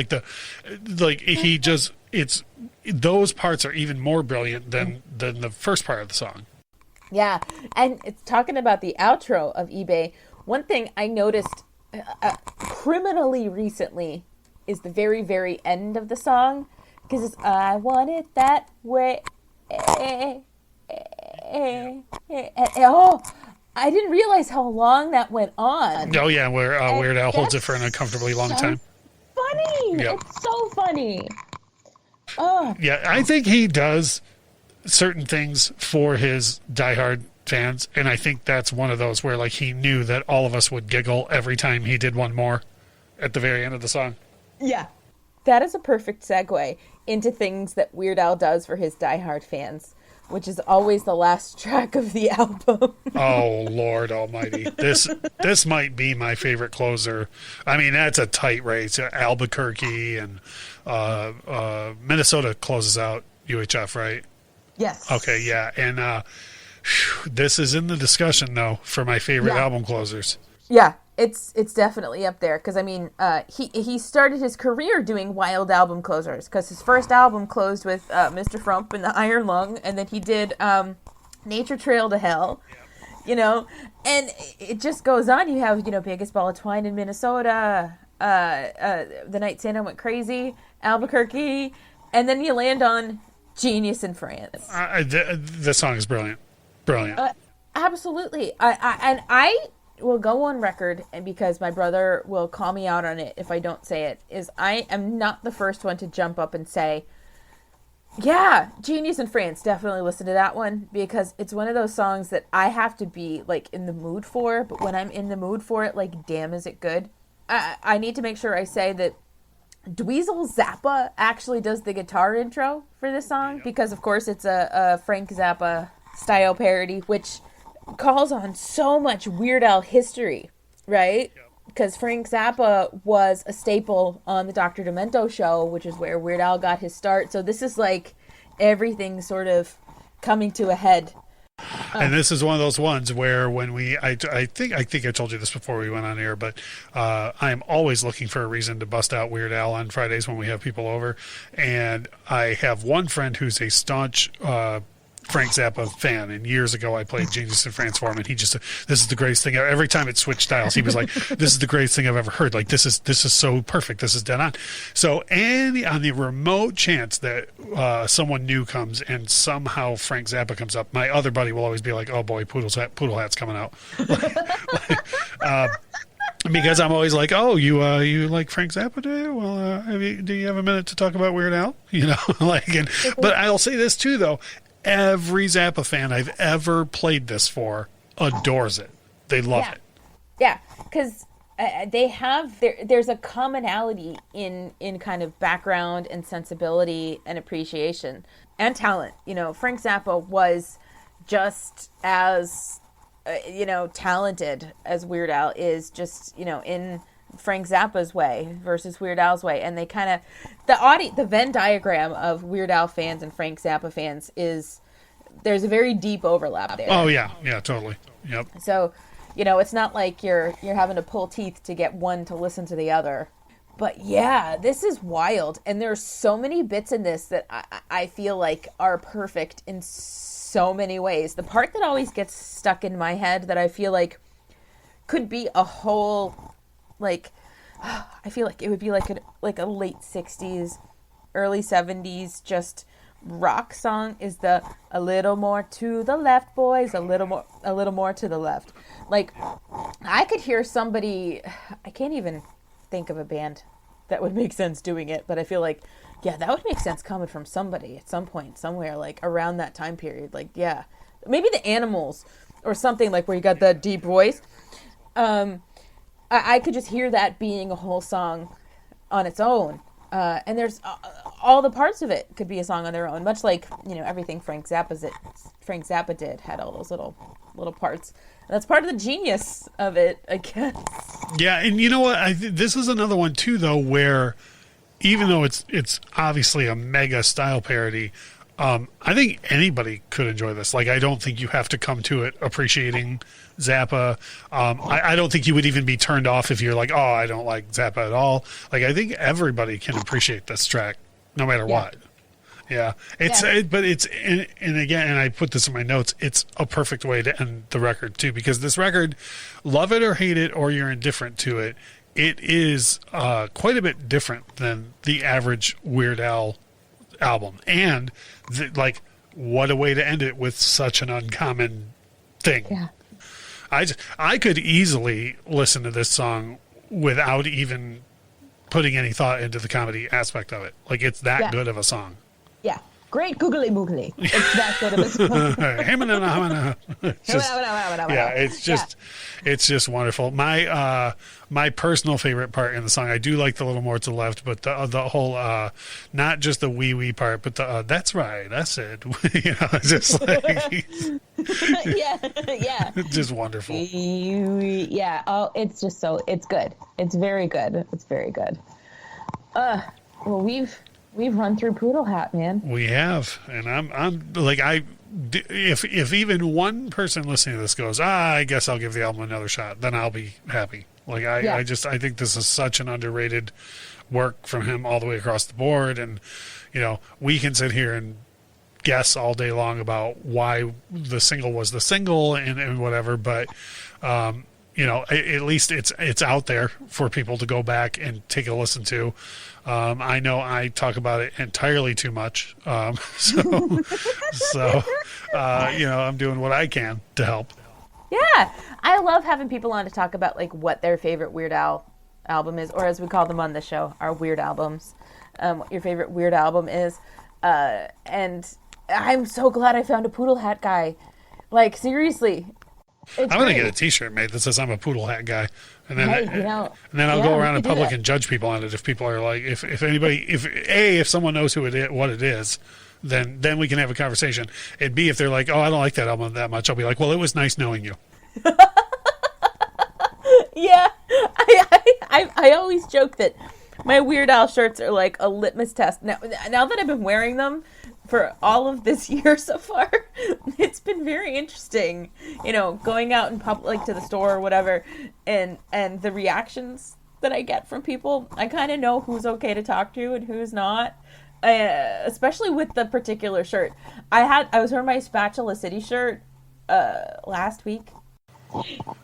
it's those parts are even more brilliant than the first part of the song. Yeah, and it's talking about the outro of eBay. One thing I noticed criminally recently is the very, very end of the song. Because it's, I want it that way. Oh, I didn't realize how long that went on. Oh, yeah, where Weird Al holds it for an uncomfortably long time. Funny. Yep. It's so funny. Oh. Yeah, I think he does certain things for his diehard fans, and I think that's one of those where, he knew that all of us would giggle every time he did one more at the very end of the song. Yeah. That is a perfect segue into things that Weird Al does for his diehard fans. which is always the last track of the album. Oh, Lord almighty. This might be my favorite closer. I mean, that's a tight race. Albuquerque and Minnesota closes out UHF, right? Yes. Okay, yeah. And this is in the discussion, though, for my favorite album closers. Yeah, it's definitely up there because I mean, he started his career doing wild album closers because his first album closed with Mr. Frump and the Iron Lung, and then he did Nature Trail to Hell, you know, and it just goes on. You have Biggest Ball of Twine in Minnesota, The Night Santa Went Crazy, Albuquerque, and then you land on Genius in France. The song is brilliant. Brilliant. Absolutely. I will go on record, and because my brother will call me out on it if I don't say it, is I am not the first one to jump up and say, yeah, Genius in France, definitely listen to that one, because it's one of those songs that I have to be like in the mood for, but when I'm in the mood for it, like, damn, is it good? I need to make sure I say that Dweezil Zappa actually does the guitar intro for this song, because of course it's a Frank Zappa style parody, which calls on so much Weird Al history, right? Because Frank Zappa was a staple on the Dr. Demento show, which is where Weird Al got his start. So this is like everything sort of coming to a head. And this is one of those ones where when I think I told you this before we went on air, but I am always looking for a reason to bust out Weird Al on Fridays when we have people over. And I have one friend who's a staunch Frank Zappa fan, and years ago I played Genius in France for him, and he just, this is the greatest thing. Every time it switched styles, he was like, this is the greatest thing I've ever heard. Like, this is so perfect. This is dead on. So on the remote chance that someone new comes and somehow Frank Zappa comes up, my other buddy will always be like, oh boy, Poodle Hat's coming out. Because I'm always like, oh, you like Frank Zappa, do you? Well, do you have a minute to talk about Weird Al? But I'll say this too, though. Every Zappa fan I've ever played this for adores it. They love it. Yeah, because they have there's a commonality in kind of background and sensibility and appreciation and talent. Frank Zappa was just as talented as Weird Al is, just in Frank Zappa's way versus Weird Al's way, and they kind of the Venn diagram of Weird Al fans and Frank Zappa fans is there's a very deep overlap there. Oh yeah, totally. Yep. So, it's not like you're having to pull teeth to get one to listen to the other. But yeah, this is wild, and there's so many bits in this that I feel like are perfect in so many ways. The part that always gets stuck in my head that I feel like could be a whole, like, I feel like it would be like a late 60s, early 70s just rock song is the "A little more to the left, boys, a little more to the left." Like, I could hear somebody, I can't even think of a band that would make sense doing it, but I feel like, yeah, that would make sense coming from somebody at some point, somewhere, like around that time period. Like, yeah, maybe the Animals or something, like where you got that deep voice. I could just hear that being a whole song on its own. And there's all the parts of it could be a song on their own, much like, everything Frank Zappa did had all those little parts. And that's part of the genius of it, I guess. Yeah, and you know what? This is another one too, though, where even though it's obviously a mega style parody, I think anybody could enjoy this. Like, I don't think you have to come to it appreciating Zappa. I don't think you would even be turned off if you're like, oh, I don't like Zappa at all. Like, I think everybody can appreciate this track, no matter what. Yeah, but it's, and again, and I put this in my notes, it's a perfect way to end the record too, because this record, love it or hate it, or you're indifferent to it, it is quite a bit different than the average Weird Al album. And what a way to end it with such an uncommon thing. Yeah. I could easily listen to this song without even putting any thought into the comedy aspect of it. Like, it's that good of a song. Yeah. Great googly moogly. It's that good of a song. It's just wonderful. My personal favorite part in the song, I do like the little more to the left, but the whole not just the wee wee part, but the that's right, I said, just like yeah. just wonderful. Yeah. Oh, it's just it's good. It's very good. It's very good. Well, we've run through Poodle Hat, man. We have, and I'm like if even one person listening to this goes, I guess I'll give the album another shot, then I'll be happy. Like I think this is such an underrated work from him all the way across the board, and we can sit here and guess all day long about why the single was the single and whatever, but at least it's out there for people to go back and take a listen to. I know I talk about it entirely too much, so I'm doing what I can to help. Yeah, I love having people on to talk about like what their favorite Weird Al album is, or as we call them on the show, our weird albums. What your favorite weird album is, and I'm so glad I found a Poodle Hat guy. Like seriously, I'm gonna get a T-shirt made that says I'm a Poodle Hat guy, and then and then I'll go around in public and judge people on it. If people are like, if someone knows what it is, then we can have a conversation. And B, if they're like, oh, I don't like that album that much, I'll be like, well, it was nice knowing you. Yeah, I always joke that my Weird Al shirts are like a litmus test. Now that I've been wearing them for all of this year so far, it's been very interesting, going out in public, like to the store or whatever, and the reactions that I get from people. I kind of know who's okay to talk to and who's not, especially with the particular shirt. I was wearing my Spatula City shirt last week.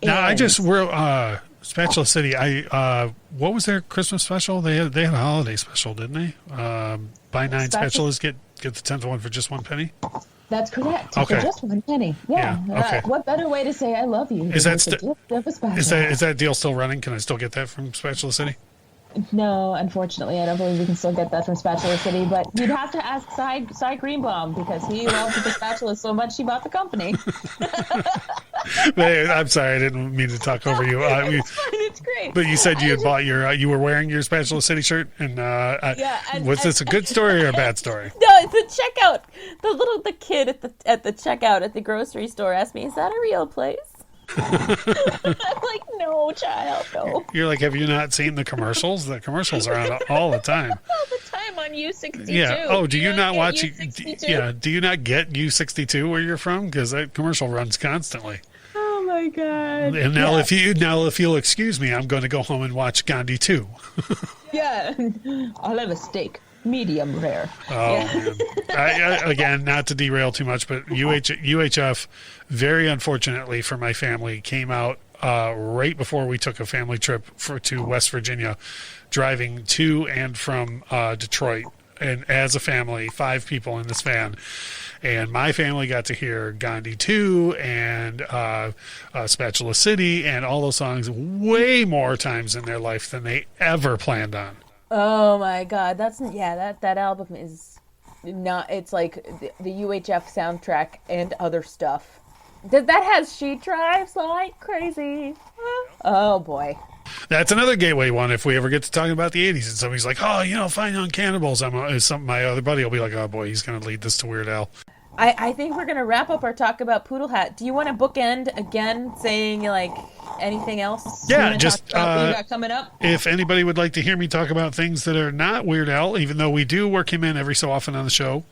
No, I just wear Spatula City. What was their Christmas special? They had a holiday special, didn't they? Buy 9 spatulas, get the 10th one for just $1. That's correct. Okay. For just $1. Yeah. Okay. What better way to say I love you? Is that deal still running? Can I still get that from Spatula City? No, unfortunately, I don't believe we can still get that from Spatula City, but you'd have to ask Cy Greenbaum because he loved the spatula so much he bought the company. I'm sorry, I didn't mean to talk over you. It's fine, it's great. But you said you had bought you were wearing your Spatula City shirt, and was this a good story or a bad story? No, the checkout, the kid at the checkout at the grocery store asked me, "Is that a real place?" I'm like, no, child, no. You're like, have you not seen the commercials? The commercials are on all the time. All the time on U62. Yeah. Oh, do you not watch U62? Yeah. Do you not get U62 where you're from? Because that commercial runs constantly. Oh my god. And now, if you'll excuse me, I'm going to go home and watch Gandhi 2. Yeah. I'll have a steak. Medium rare. Oh, man. Again, not to derail too much, but UHF, very unfortunately for my family, came out right before we took a family trip to West Virginia, driving to and from Detroit. And as a family, 5 people in this van. And my family got to hear Gandhi 2 and Spatula City and all those songs way more times in their life than they ever planned on. Oh my god, that album is not. It's like the UHF soundtrack and other stuff. That has She Drives Like Crazy. Oh boy. That's another gateway one. If we ever get to talking about the 80s and somebody's like, oh, Fine Young Cannibals, my other buddy will be like, oh boy, he's going to lead this to Weird Al. I think we're going to wrap up our talk about Poodle Hat. Do you want to bookend again saying like anything else? Yeah, just what you got coming up? If anybody would like to hear me talk about things that are not Weird Al, even though we do work him in every so often on the show,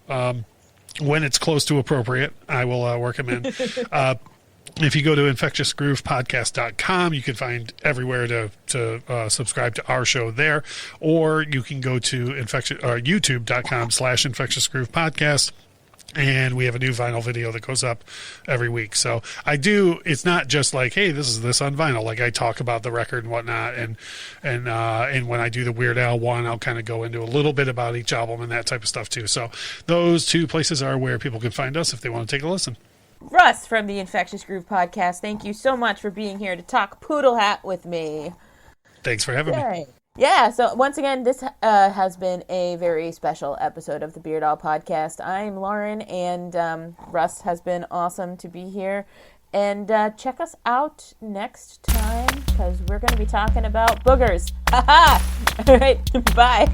when it's close to appropriate, I will work him in. If you go to infectiousgroovepodcast.com, you can find everywhere to subscribe to our show there, or you can go to youtube.com/infectiousgroovepodcast. And we have a new vinyl video that goes up every week. So it's not just like, hey, this is this on vinyl. Like I talk about the record and whatnot. And when I do the Weird Al one, I'll kind of go into a little bit about each album and that type of stuff too. So those 2 places are where people can find us if they want to take a listen. Russ from the Infectious Groove Podcast, thank you so much for being here to talk Poodle Hat with me. Thanks for having me. Yeah, so once again, this has been a very special episode of the Beard Owl Podcast. I'm Lauren, and Russ has been awesome to be here. And check us out next time, because we're going to be talking about boogers. Ha ha! All right, bye.